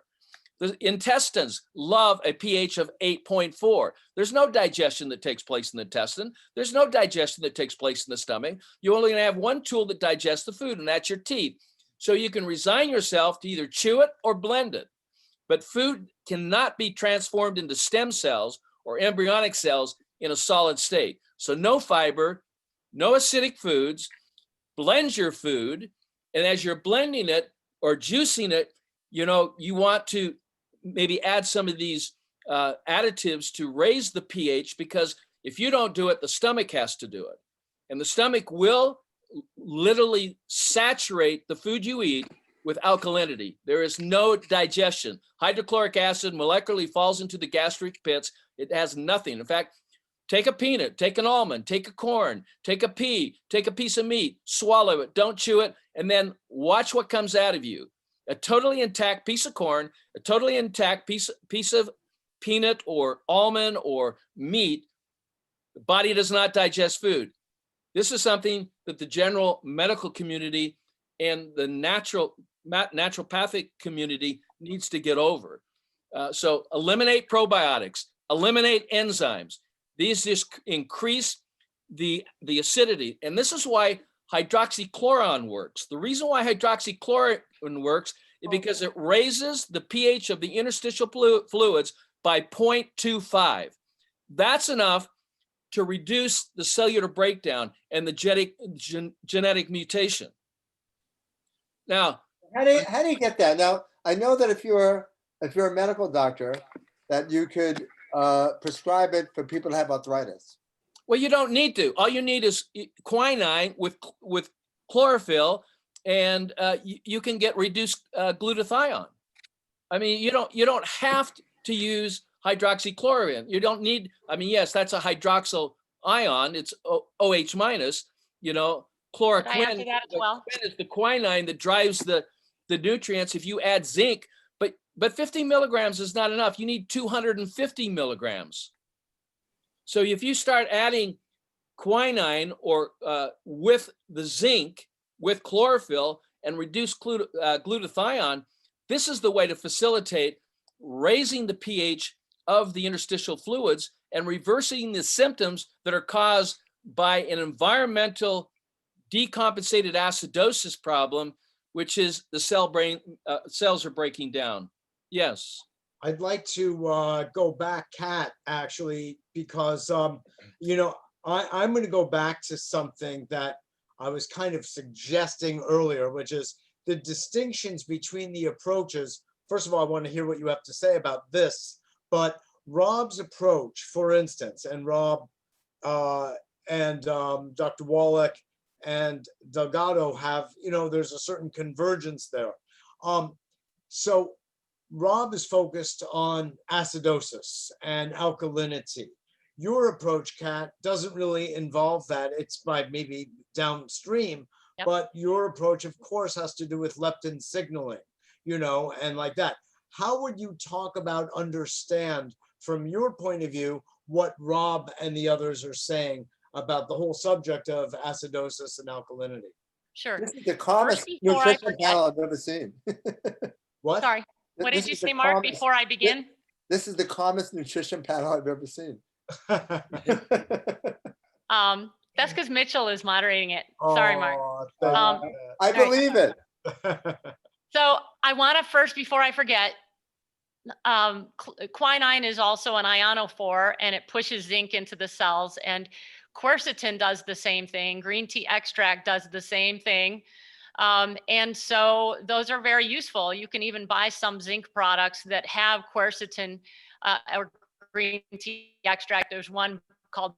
The intestines love a pH of 8.4. There's no digestion that takes place in the intestine. There's no digestion that takes place in the stomach. You only have one tool that digests the food, and that's your teeth. So you can resign yourself to either chew it or blend it. But food cannot be transformed into stem cells or embryonic cells in a solid state. So no fiber, no acidic foods, blend your food. And as you're blending it or juicing it, you know, you want to maybe add some of these additives to raise the pH, because if you don't do it, the stomach has to do it. And the stomach will literally saturate the food you eat with alkalinity. There is no digestion. Hydrochloric acid molecularly falls into the gastric pits. It has nothing. In fact, take a peanut, take an almond, take a corn, take a pea, take a piece of meat, swallow it, don't chew it, and then watch what comes out of you. A totally intact piece of corn, a totally intact piece of peanut or almond or meat. The body does not digest food. This is something that the general medical community and the naturopathic community needs to get over. So eliminate probiotics, eliminate enzymes. These just increase the acidity. And this is why hydroxychloroquine works. The reason why hydroxychloroquine works is because it raises the pH of the interstitial fluids by 0.25. That's enough to reduce the cellular breakdown and the genetic mutation. Now, How do you get that? Now, I know that if you're a medical doctor, that you could prescribe it for people who have arthritis. well, you don't need to. All you need is quinine with chlorophyll, and you can get reduced glutathione. I mean, you don't have to use hydroxychloroquine. You don't need. I mean, yes, that's a hydroxyl ion. It's OH minus. You know, Could I answer chloroquine. that as well? Is the quinine that drives the nutrients. If you add zinc, but 50 milligrams is not enough. You need 250 milligrams. So if you start adding quinine or with the zinc, with chlorophyll, and reduce glutathione, this is the way to facilitate raising the pH of the interstitial fluids and reversing the symptoms that are caused by an environmental decompensated acidosis problem, which is the cells are breaking down. Yes. I'd like to go back, Kat, actually, because you know, I'm going to go back to something that I was kind of suggesting earlier, which is the distinctions between the approaches. First of all, I want to hear what you have to say about this, but Rob's approach, for instance, and Rob and Dr. Wallach and Delgado have, you know, there's a certain convergence there. So Rob is focused on acidosis and alkalinity. Your approach, Kat, doesn't really involve that. It's by maybe downstream, Yep. but your approach, of course, has to do with leptin signaling, you know, and like that. How would you talk about, understand from your point of view, what Rob and the others are saying about the whole subject of acidosis and alkalinity? Sure. This is the calmest before I nutrition forget- panel I've ever seen. What? Sorry, what This did you is the say, Mark, calmest- before I begin? This is the calmest nutrition panel I've ever seen. That's because Mitchell is moderating it. Sorry, Mark. Oh, thank Um, you. I believe it. So I want to first, before I forget, quinine is also an ionophore, and it pushes zinc into the cells, and quercetin does the same thing. Green tea extract does the same thing. And so those are very useful. You can even buy some zinc products that have quercetin or green tea extract. There's one called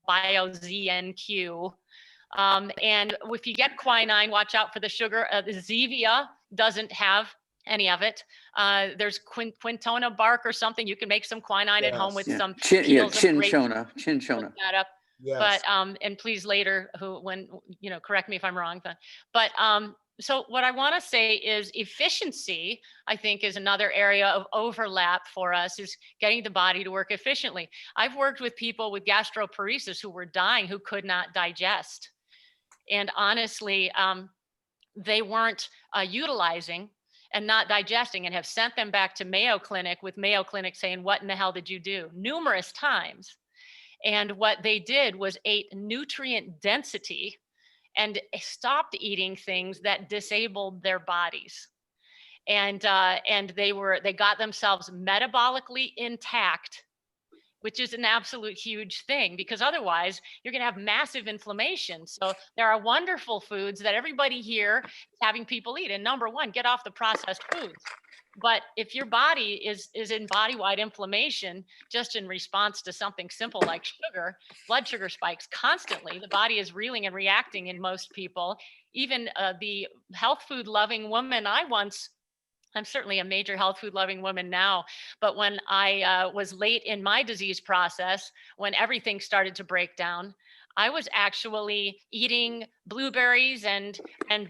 BioZNQ. And if you get quinine, watch out for the sugar. The Zevia doesn't have any of it. There's quintona bark or something. You can make some quinine at home with Yes. some Yeah, peels of grape. cinchona. Look that up. Yes. But and please later, when you know, correct me if I'm wrong. But so what I want to say is efficiency, I think, is another area of overlap for us, is getting the body to work efficiently. I've worked with people with gastroparesis who were dying, who could not digest. And honestly, they weren't utilizing and not digesting, and have sent them back to Mayo Clinic, with Mayo Clinic saying, what in the hell did you do? Numerous times. And what they did was ate nutrient density and stopped eating things that disabled their bodies. And they got themselves metabolically intact, which is an absolute huge thing, because otherwise you're going to have massive inflammation. So there are wonderful foods that everybody here is having people eat. And number one, get off the processed foods. But if your body is in body-wide inflammation, just in response to something simple like sugar, blood sugar spikes constantly, the body is reeling and reacting in most people. Even the health food loving woman I'm certainly a major health food loving woman now, but when I was late in my disease process, when everything started to break down, I was actually eating blueberries and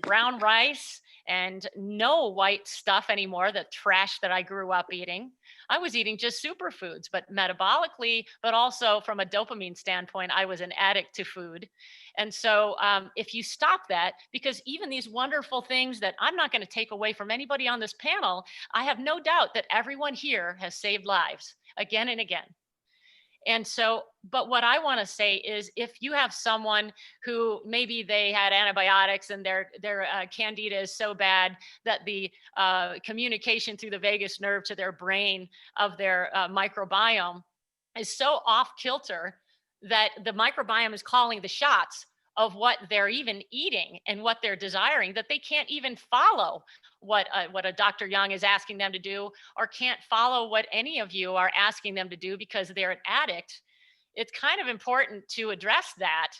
brown rice and no white stuff anymore, the trash that I grew up eating. I was eating just superfoods, but metabolically, but also from a dopamine standpoint, I was an addict to food. And so if you stop that, because even these wonderful things that I'm not going to take away from anybody on this panel, I have no doubt that everyone here has saved lives again and again. And so, but what I want to say is, if you have someone who maybe they had antibiotics and their candida is so bad that the communication through the vagus nerve to their brain of their microbiome is so off kilter that the microbiome is calling the shots of what they're even eating and what they're desiring, that they can't even follow what a Dr. Young is asking them to do, or can't follow what any of you are asking them to do because they're an addict. It's kind of important to address that.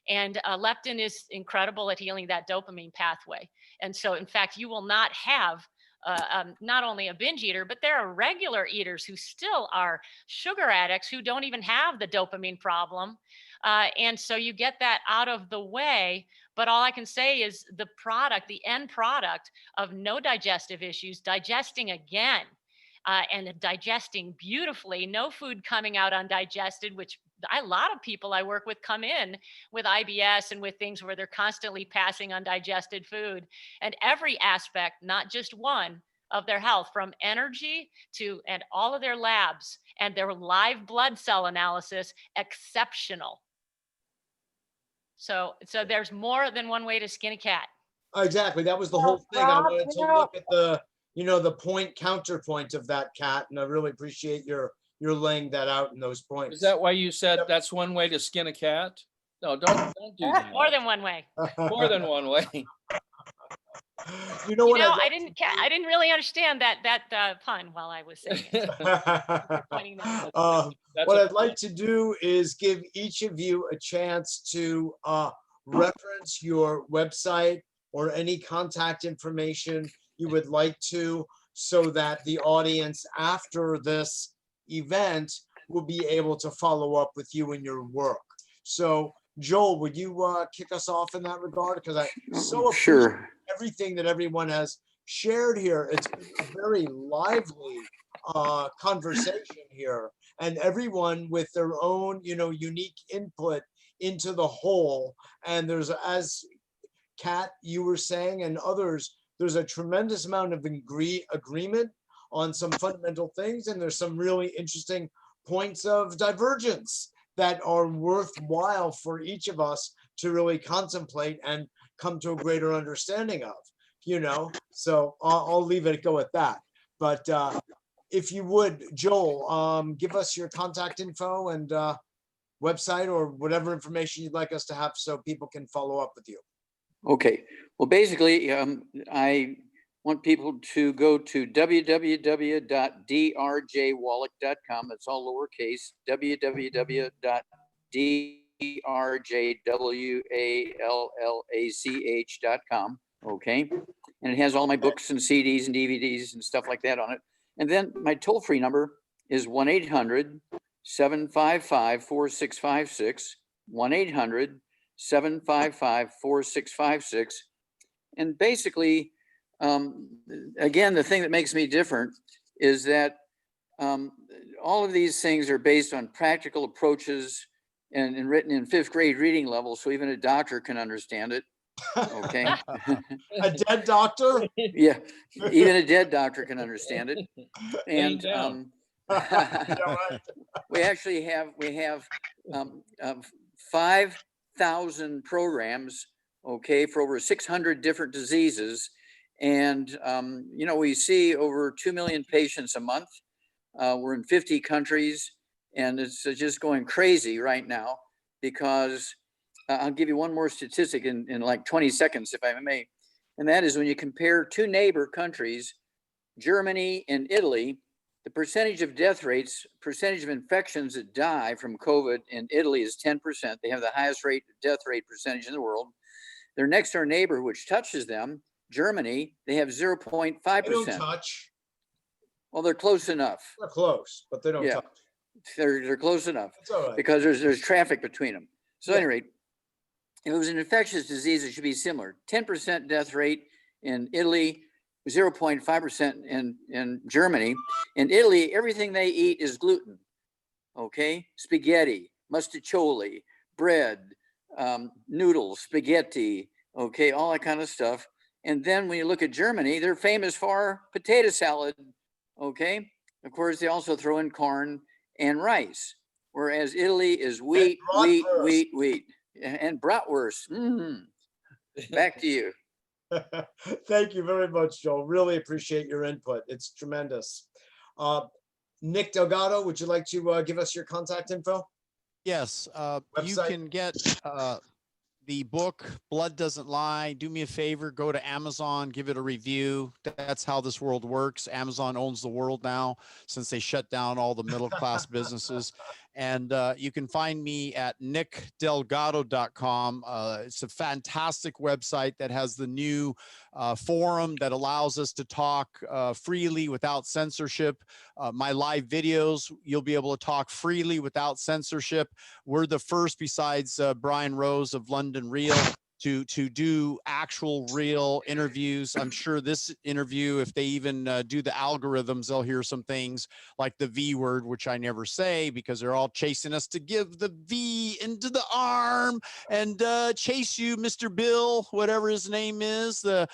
And leptin is incredible at healing that dopamine pathway. And so, in fact, you will not have not only a binge eater, but there are regular eaters who still are sugar addicts who don't even have the dopamine problem. And so you get that out of the way. But all I can say is the end product of no digestive issues, digesting again, and digesting beautifully, no food coming out undigested, which a lot of people I work with come in with IBS and with things where they're constantly passing undigested food, and every aspect, not just one, of their health, from energy to, and all of their labs and their live blood cell analysis, exceptional. So there's more than one way to skin a cat. Exactly. That was the Well, whole thing. I Rob, wanted you to know- look at the, the point counterpoint of that cat, and I really appreciate your laying that out in those points. Is that why you said that's one way to skin a cat? No, don't do that. More than one way. More than one way. You know You what? know, I didn't really understand that pun while I was saying it. Pointing that out. What I'd like to do is give each of you a chance to reference your website or any contact information you would like to, so that the audience after this event will be able to follow up with you in your work. So Joel, would you kick us off in that regard? Because I so appreciate Sure. everything that everyone has shared here. It's been a very lively conversation here, and everyone with their own, unique input into the whole. And there's, as Kat, you were saying, and others, there's a tremendous amount of agreement on some fundamental things, and there's some really interesting points of divergence that are worthwhile for each of us to really contemplate and come to a greater understanding of, so I'll leave it go at that. But if you would, Joel, give us your contact info and website or whatever information you'd like us to have so people can follow up with you. Okay. Well, basically, I want people to go to www.drjwallach.com. It's all lowercase, www.drjwallach.com. Okay. And it has all my books and CDs and DVDs and stuff like that on it. And then my toll-free number is 1-800-755-4656, 1-800-755-4656. And basically, again, the thing that makes me different is that all of these things are based on practical approaches and written in 5th grade reading level, so even a doctor can understand it. Okay. A dead doctor? Yeah, even a dead doctor can understand it. And we actually have 5,000 programs, okay, for over 600 different diseases. And, we see over 2 million patients a month. We're in 50 countries, and it's just going crazy right now because I'll give you one more statistic in like 20 seconds, if I may. And that is when you compare two neighbor countries, Germany and Italy, the percentage of death rates, percentage of infections that die from COVID in Italy is 10%. They have the highest death rate percentage in the world. Their next door neighbor, which touches them, Germany, they have 0.5%. They don't touch. Well, they're close enough. They're close, but they don't touch. They're close enough. It's all right. Because there's traffic between them. So at any rate, if it was an infectious disease, it should be similar. 10% death rate in Italy, 0.5% in Germany. In Italy, everything they eat is gluten. Okay, spaghetti, mustaccioli, bread, noodles, spaghetti. Okay, all that kind of stuff. And then when you look at Germany, they're famous for potato salad. Okay, of course, they also throw in corn and rice, whereas Italy is wheat, and bratwurst. Back to you. Thank you very much, Joel. Really appreciate your input. It's tremendous. Nick Delgado, would you like to give us your contact info? Yes, you can get the book, Blood Doesn't Lie. Do me a favor, go to Amazon, give it a review. That's how this world works. Amazon owns the world now since they shut down all the middle-class businesses. And you can find me at nickdelgado.com. It's a fantastic website that has the new forum that allows us to talk freely without censorship. My live videos, you'll be able to talk freely without censorship. We're the first, besides Brian Rose of London Real, to do actual real interviews. I'm sure this interview, if they even do the algorithms, they'll hear some things like the V word, which I never say because they're all chasing us to give the V into the arm and chase you, Mr. Bill, whatever his name is, the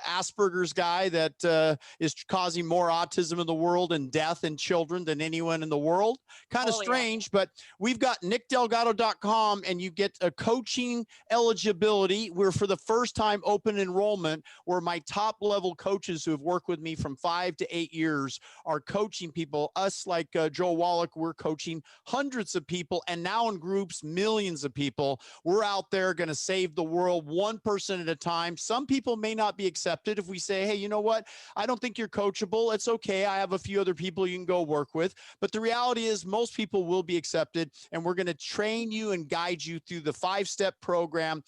Asperger's guy that is causing more autism in the world and death in children than anyone in the world. Kind of Oh, yeah. strange, but we've got nickdelgado.com and you get a coaching eligibility. We're for the first time open enrollment where my top level coaches who have worked with me from 5 to 8 years are coaching people. Us, like Joe Wallach, we're coaching hundreds of people, and now in groups, millions of people. We're out there going to save the world one person at a time. Some people may not be accepted if we say, hey, you know what? I don't think you're coachable. It's okay. I have a few other people you can go work with. But the reality is most people will be accepted, and we're going to train you and guide you through the 5-step program,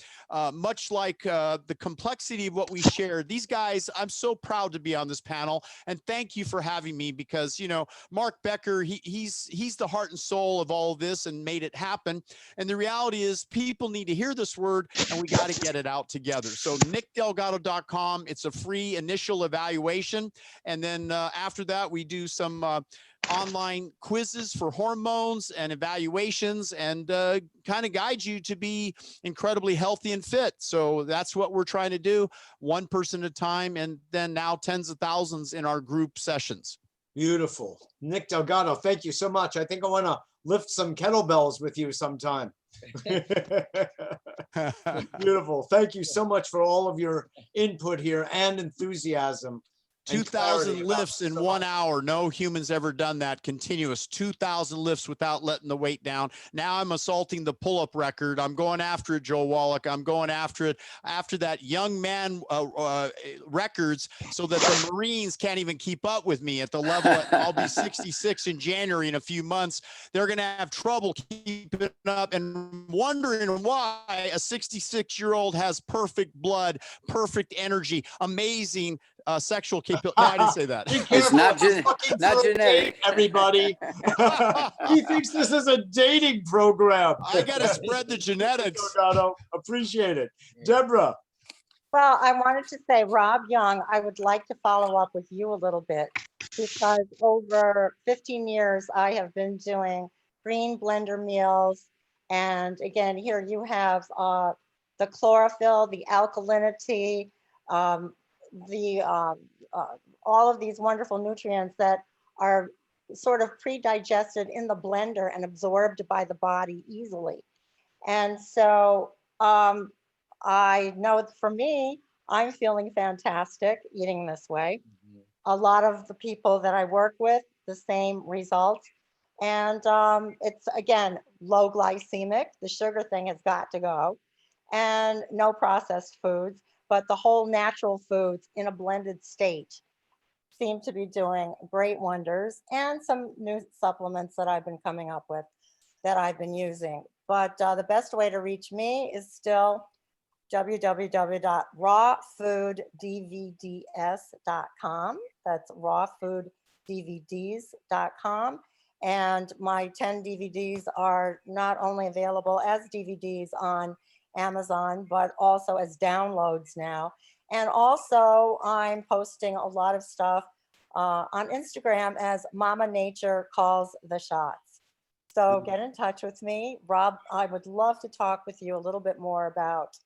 much like the complexity of what we shared. These guys, I'm so proud to be on this panel, and thank you for having me because, you know, Mark Becker, he's the heart and soul of all of this and made it happen. And the reality is people need to hear this word, and we got to get it out together. So nickdelgado.com, it's a free initial evaluation. And then after that, we do some online quizzes for hormones and evaluations and kind of guide you to be incredibly healthy and fit. So that's what we're trying to do, one person at a time, and then now tens of thousands in our group sessions. Beautiful. Nick Delgado, thank you so much. I think I want to lift some kettlebells with you sometime. Beautiful. Thank you so much for all of your input here and enthusiasm. 2,000 lifts in 1 hour. No human's ever done that. Continuous 2,000 lifts without letting the weight down. Now I'm assaulting the pull-up record. I'm going after it, Joe Wallach. I'm going after it after that young man records so that the Marines can't even keep up with me at the level. I'll be 66 in January in a few months. They're going to have trouble keeping up and wondering why a 66-year-old has perfect blood, perfect energy, amazing sexual capability. No, I didn't say that. It's not genetic. Everybody. He thinks this is a dating program. I got to spread the genetics. Delgado, appreciate it. Deborah. Well, I wanted to say, Rob Young, I would like to follow up with you a little bit because over 15 years, I have been doing green blender meals. And again, here you have the chlorophyll, the alkalinity, all of these wonderful nutrients that are sort of pre-digested in the blender and absorbed by the body easily. And so I know for me, I'm feeling fantastic eating this way. A lot of the people that I work with, the same results. And it's, again, low glycemic. The sugar thing has got to go. And no processed foods, but the whole natural foods in a blended state seem to be doing great wonders, and some new supplements that I've been coming up with that I've been using. But the best way to reach me is still www.rawfooddvds.com. That's rawfooddvds.com. And my 10 DVDs are not only available as DVDs on Amazon, but also as downloads now. And also I'm posting a lot of stuff on Instagram as Mama Nature Calls the Shots. So get in touch with me. Rob, I would love to talk with you a little bit more about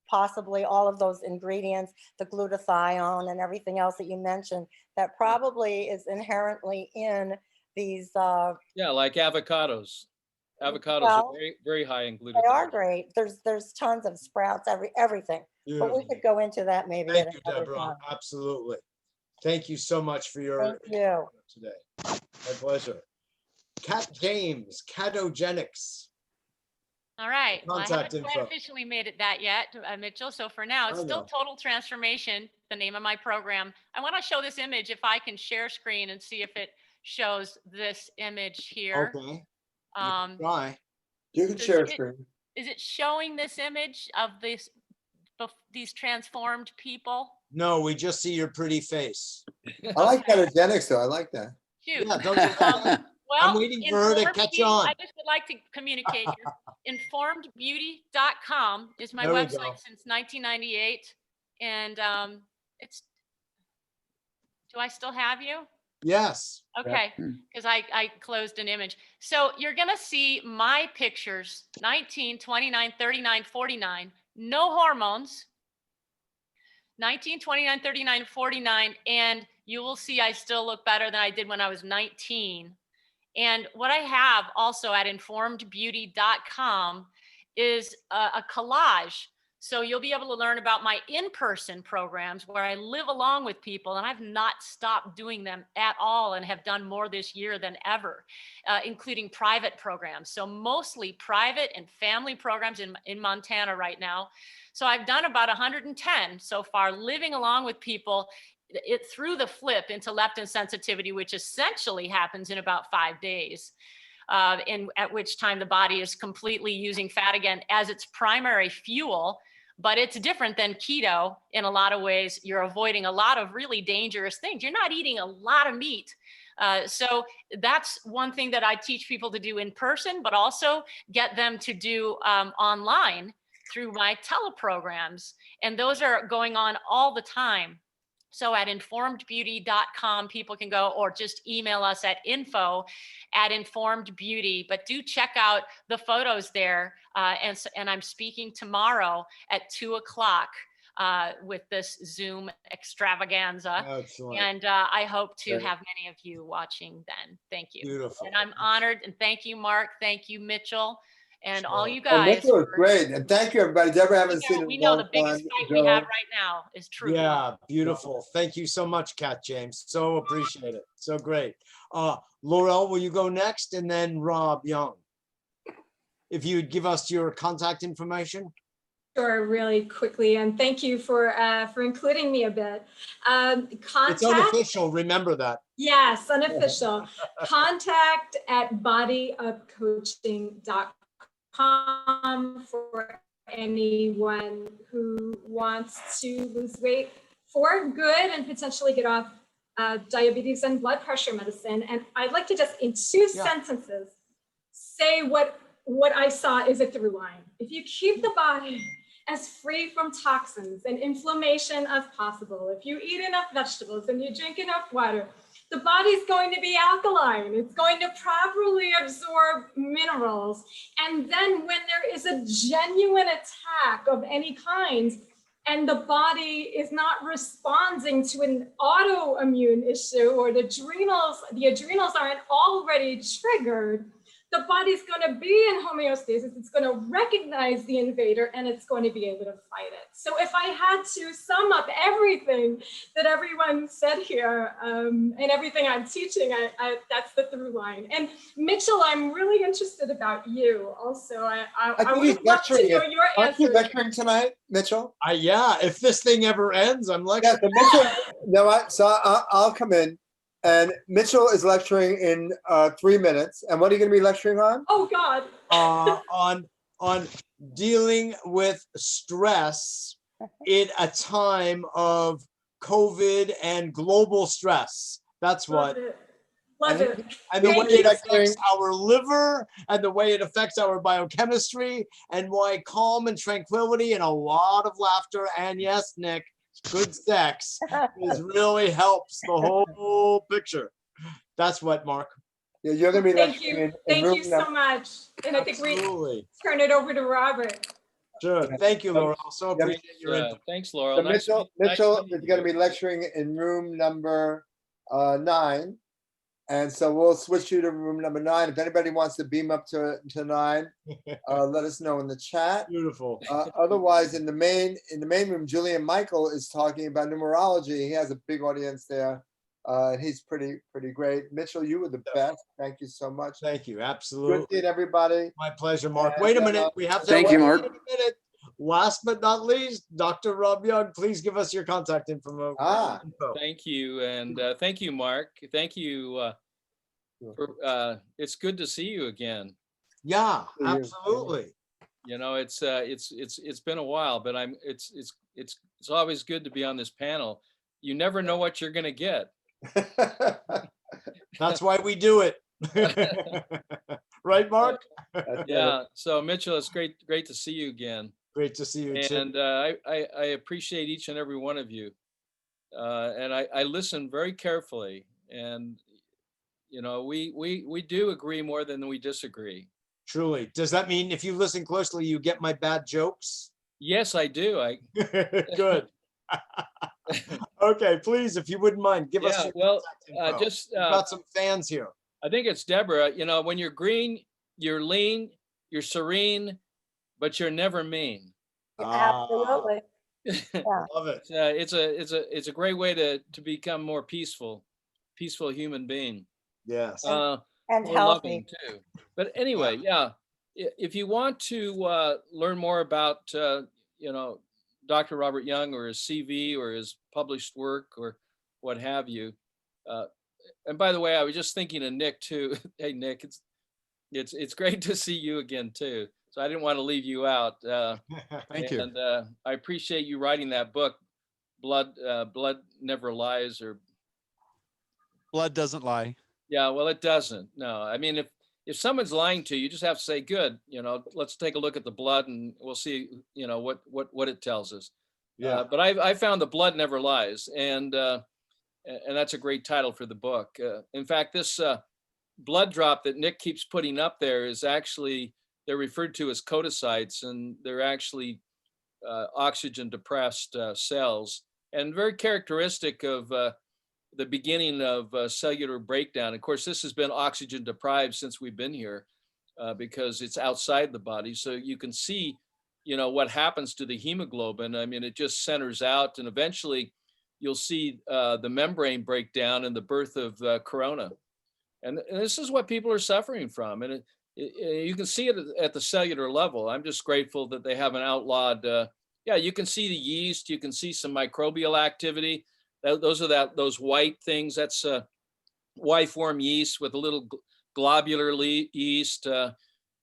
possibly all of those ingredients, the glutathione and everything else that you mentioned that probably is inherently in these. Yeah, like avocados. Avocados Well, are very, very high in glutathione. They are great. There's tons of sprouts, everything. But we could go into that maybe Thank at you, another Deborah. time. Absolutely. Thank you so much for your Thank you. today. My pleasure. Cat James, Catogenics. All right. Well, I Contact haven't quite info. officially made it that yet, Mitchell. So for now, it's I still know. Total Transformation, the name of my program. I want to show this image if I can share screen and see if it shows this image here. Okay. Try. You can share a screen. Is it showing this image of these transformed people? No, we just see your pretty face. I like ketogenics though. I like that. Shoot. Yeah, don't you like that? I'm Well, waiting for her to Informed catch Beauty- on. I just would like to communicate here. Informedbeauty.com is my There we website go. since 1998. And it's, do I still have you? Yes. Okay, because I closed an image. So you're gonna see my pictures, 19, 29, 39, 49, no hormones. 19, 29, 39, 49, and you will see I still look better than I did when I was 19. And what I have also at informedbeauty.com is a collage. So you'll be able to learn about my in-person programs where I live along with people, and I've not stopped doing them at all and have done more this year than ever, including private programs. So mostly private and family programs in Montana right now. So I've done about 110 so far, living along with people through the flip into leptin sensitivity, which essentially happens in about 5 days. At which time the body is completely using fat again as its primary fuel. But it's different than keto in a lot of ways. You're avoiding a lot of really dangerous things. You're not eating a lot of meat. So that's one thing that I teach people to do in person, but also get them to do online through my teleprograms. And those are going on all the time. So at informedbeauty.com, people can go, or just email us at info@informedbeauty. But do check out the photos there. And I'm speaking tomorrow at 2:00 with this Zoom extravaganza. Excellent. And I hope to Great. have many of you watching then. Thank you. Beautiful. And I'm honored. And thank you, Mark. Thank you, Mitchell. And all Sure. you Oh, guys. Mitchell is for- great. And thank you, everybody. Deborah, haven't seen we in a know long the biggest time. fight we have Joe. right now is truth. Yeah, beautiful. Thank you so much, Kat James. So appreciate it. So great. Laurel, will you go next? And then Rob Young. If you'd give us your contact information. Sure, really quickly, and thank you for including me a bit. It's Contact, unofficial, remember that. yes, unofficial. Contact at bodyupcoaching.com for anyone who wants to lose weight for good and potentially get off diabetes and blood pressure medicine. And I'd like to just, in two sentences, say what I saw is a through line. If you keep the body as free from toxins and inflammation as possible, if you eat enough vegetables and you drink enough water, the body's going to be alkaline. It's going to properly absorb minerals. And then when there is a genuine attack of any kind, and the body is not responding to an autoimmune issue, or the adrenals aren't already triggered, the body's going to be in homeostasis. It's going to recognize the invader, and it's going to be able to fight it. So if I had to sum up everything that everyone said here, and everything I'm teaching, that's the through line. And Mitchell, I'm really interested about you also. I would love to know your Aren't you answer. lecturing tonight, Mitchell? Yeah, if this thing ever ends, I'm Yeah, lecturing. so Mitchell, you know what? So I'll come in. And Mitchell is lecturing in 3 minutes. And what are you going to be lecturing on? Oh, God. On dealing with stress in a time of COVID and global stress. That's what. Love it. Love it. And the way Thank it you. affects our liver, and the way it affects our biochemistry, and why calm and tranquility and a lot of laughter, and yes, Nick, good sex really helps the whole picture. That's what, Mark. Yeah, you're going to be Thank lecturing you. in Thank room you so much. And I think we Absolutely. turn it over to Robert. Sure. Thank you, Laurel. So Yeah, appreciate your input. Thanks, Laurel. So Nice to Mitchell meet is going to be lecturing in room number 9. And so we'll switch you to room number 9. If anybody wants to beam up to 9, let us know in the chat. Beautiful. Otherwise, in the main room, Julian Michael is talking about numerology. He has a big audience there. He's pretty great. Mitchell, you were the best. Thank you so much. Thank you. Good Absolutely. seeing everybody. My pleasure, Mark. And, Wait a minute. We have to. Thank you, Mark. Wait a minute. Last but not least, Dr. Rob Young, please give us your contact info. Thank you. And thank you, Mark. Thank you. It's good to see you again. Yeah, absolutely. You know, it's been a while, but it's always good to be on this panel. You never know what you're going to get. That's why we do it. Right, Mark? Yeah. So Mitchell, it's great to see you again. Great to see you too. And I appreciate each and every one of you. And I listen very carefully. And, you know, we do agree more than we disagree. Truly. Does that mean if you listen closely, you get my bad jokes? Yes, I do. Good. Okay, please, if you wouldn't mind, give us Yeah, your well, contact info. We've got some fans here. I think it's Deborah. You know, when you're green, you're lean, you're serene, but you're never mean. Absolutely. Love it. It's a great way to become more peaceful human being. Yes. And More healthy. loving too. But anyway, yeah, if you want to learn more about you know, Dr. Robert Young or his CV or his published work or what have you. And by the way, I was just thinking of Nick too. Hey Nick, it's great to see you again too. So I didn't want to leave you out. Thank you. And I appreciate you writing that book, Blood Never Lies, or Blood doesn't lie. yeah, well, it doesn't. No, I mean, if someone's lying to you, you just have to say, good, you know, let's take a look at the blood and we'll see, you know, what it tells us. Yeah. But I found the blood never lies, and that's a great title for the book. In fact, this blood drop that Nick keeps putting up there is actually, they're referred to as codocytes, and they're actually oxygen depressed cells, and very characteristic of the beginning of cellular breakdown. Of course, this has been oxygen deprived since we've been here because it's outside the body. So you can see, you know, what happens to the hemoglobin. I mean, it just centers out, and eventually you'll see the membrane break down and the birth of corona. And this is what people are suffering from. And you can see it at the cellular level. I'm just grateful that they haven't outlawed. Yeah, you can see the yeast. You can see some microbial activity. Those are those white things. That's Y-form yeast with a little globular yeast.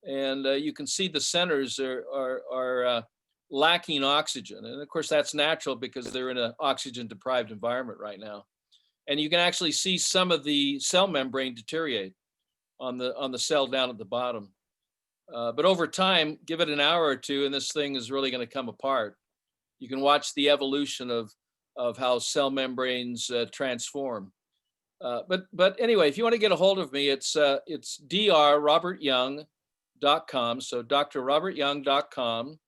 And you can see the centers are lacking oxygen. And of course, that's natural because they're in an oxygen deprived environment right now. And you can actually see some of the cell membrane deteriorate on the cell down at the bottom. But over time, give it an hour or two, and this thing is really going to come apart. You can watch the evolution of how cell membranes transform. But anyway, if you want to get a hold of me, it's drrobertyoung.com. So drrobertyoung.com.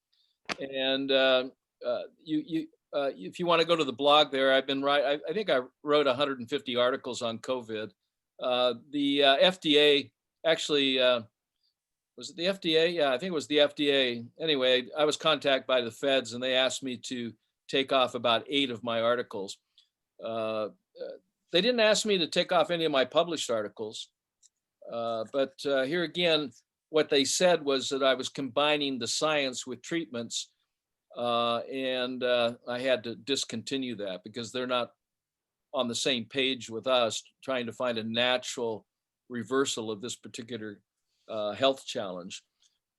And if you want to go to the blog there, I've been I think I wrote 150 articles on COVID. The FDA actually, was it the FDA? Yeah, I think it was the FDA. Anyway, I was contacted by the feds and they asked me to take off about 8 of my articles. They didn't ask me to take off any of my published articles. But here again, what they said was that I was combining the science with treatments. And I had to discontinue that because they're not on the same page with us trying to find a natural reversal of this particular health challenge.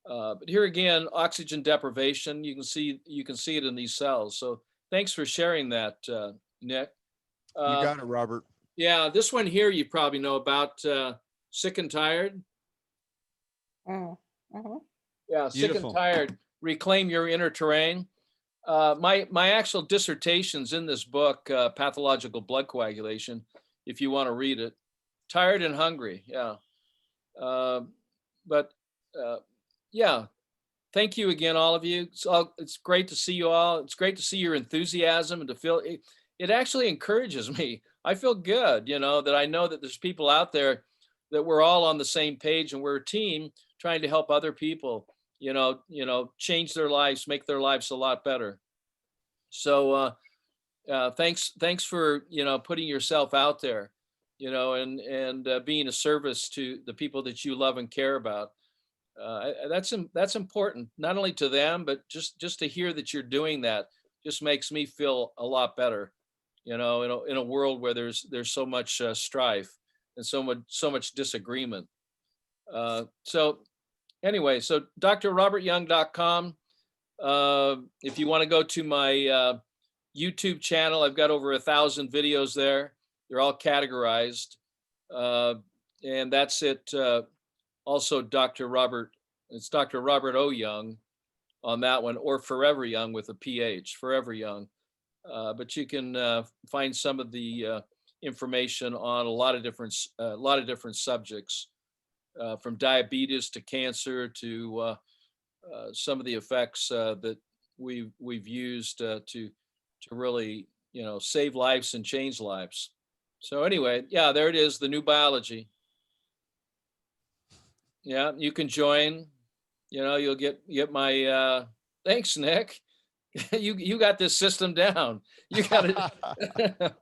But here again, oxygen deprivation, you can see it in these cells. So thanks for sharing that, Nick. You got it, Robert. Yeah, this one here you probably know about, Sick and Tired. Mm-hmm. Yeah, Sick and Tired, Reclaim Your Inner Terrain. My actual dissertation's in this book, Pathological Blood Coagulation, if you want to read it. Tired and Hungry, yeah. Yeah, thank you again, all of you. It's great to see you all. It's great to see your enthusiasm and to feel it actually encourages me. I feel good, you know, that I know that there's people out there that we're all on the same page and we're a team trying to help other people, you know, change their lives, make their lives a lot better. So thanks for, you know, putting yourself out there, you know, and being a service to the people that you love and care about. That's important, not only to them, but just to hear that you're doing that just makes me feel a lot better, you know, in a world where there's so much strife and so much disagreement. So anyway, so drrobertyoung.com. If you want to go to my YouTube channel, I've got over 1,000 videos there. They're all categorized. And that's it. Also, it's Dr. Robert O. Young on that one, or Forever Young with a PH, Forever Young. But you can find some of the information on a lot of different subjects, from diabetes to cancer to some of the effects that we've used to really, save lives and change lives. So anyway, yeah, there it is, the new biology. Yeah, you can join. You'll get my thanks, Nick. You got this system down. You got it.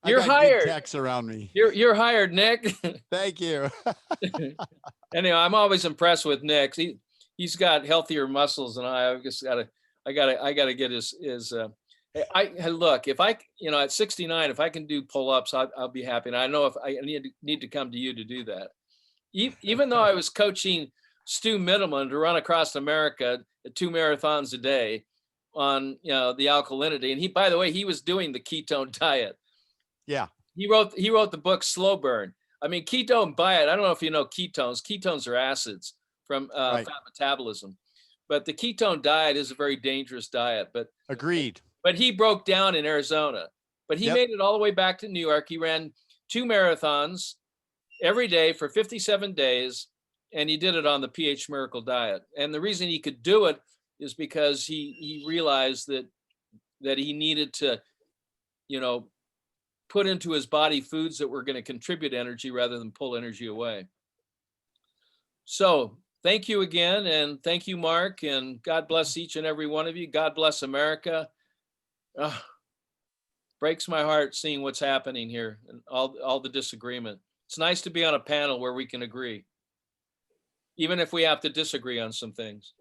You're hired. Techs around me. You're hired, Nick. Thank you. Anyway, I'm always impressed with Nick. He's got healthier muscles than I. I gotta get his. Hey, look, if I, at 69, if I can do pull-ups, I'll be happy. And I know if I need to come to you to do that. Even though I was coaching Stu Middleman to run across America at 2 marathons a day on, the alkalinity. And by the way, he was doing the ketone diet. Yeah. He wrote the book Slow Burn. I mean, ketone diet, I don't know if you know ketones. Ketones are acids from Right. fat metabolism. But the ketone diet is a very dangerous diet. But Agreed. But he broke down in Arizona. But he made it all the way back to New York. He ran 2 marathons every day for 57 days. And he did it on the pH Miracle diet. And the reason he could do it is because he realized that he needed to, put into his body foods that were going to contribute energy rather than pull energy away. So thank you again. And thank you, Mark. And God bless each and every one of you. God bless America. Breaks my heart seeing what's happening here and all the disagreement. It's nice to be on a panel where we can agree, even if we have to disagree on some things.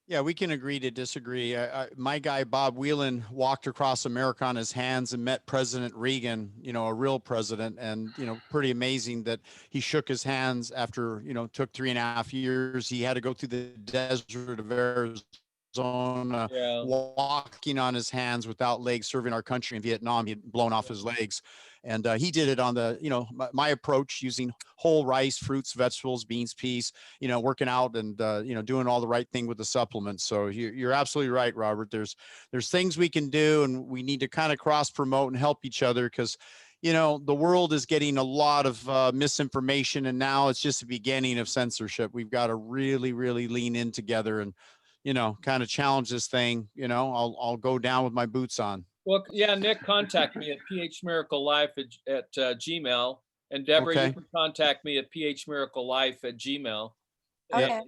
Yeah, we can agree to disagree. My guy, Bob Whelan, walked across America on his hands and met President Reagan, a real president. And, pretty amazing that he shook his hands after, took 3.5 years. He had to go through the desert of Arizona, walking on his hands without legs, serving our country in Vietnam. He had blown off his legs. And he did it on the, my approach, using whole rice, fruits, vegetables, beans, peas, working out and, doing all the right thing with the supplements. So you're absolutely right, Robert. There's things we can do, and we need to kind of cross promote and help each other, because, the world is getting a lot of misinformation, and now it's just the beginning of censorship. We've got to really, really lean in together and, kind of challenge this thing. I'll go down with my boots on. Well, yeah, Nick, contact me at phmiraclelife at Gmail. And Deborah, you can contact me at phmiraclelife@gmail. Okay.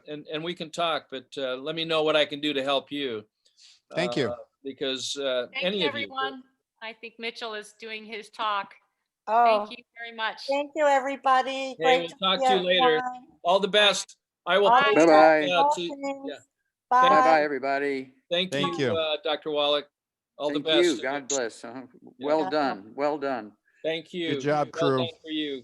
And we can talk, but let me know what I can do to help you. Thank you. Because Thank any you, of you. everyone. I think Mitchell is doing his talk. Oh, Thank you very much. thank you, everybody. Hey, Great we'll to talk see to you later. everyone. All the best. I will. Bye. post, Bye-bye. yeah. Bye. Bye-bye, everybody. Thank Thank you, you. Dr. Wallach. All Thank the best. you. God bless. Well done. Well done. Thank you. Good job, Well crew. done for you.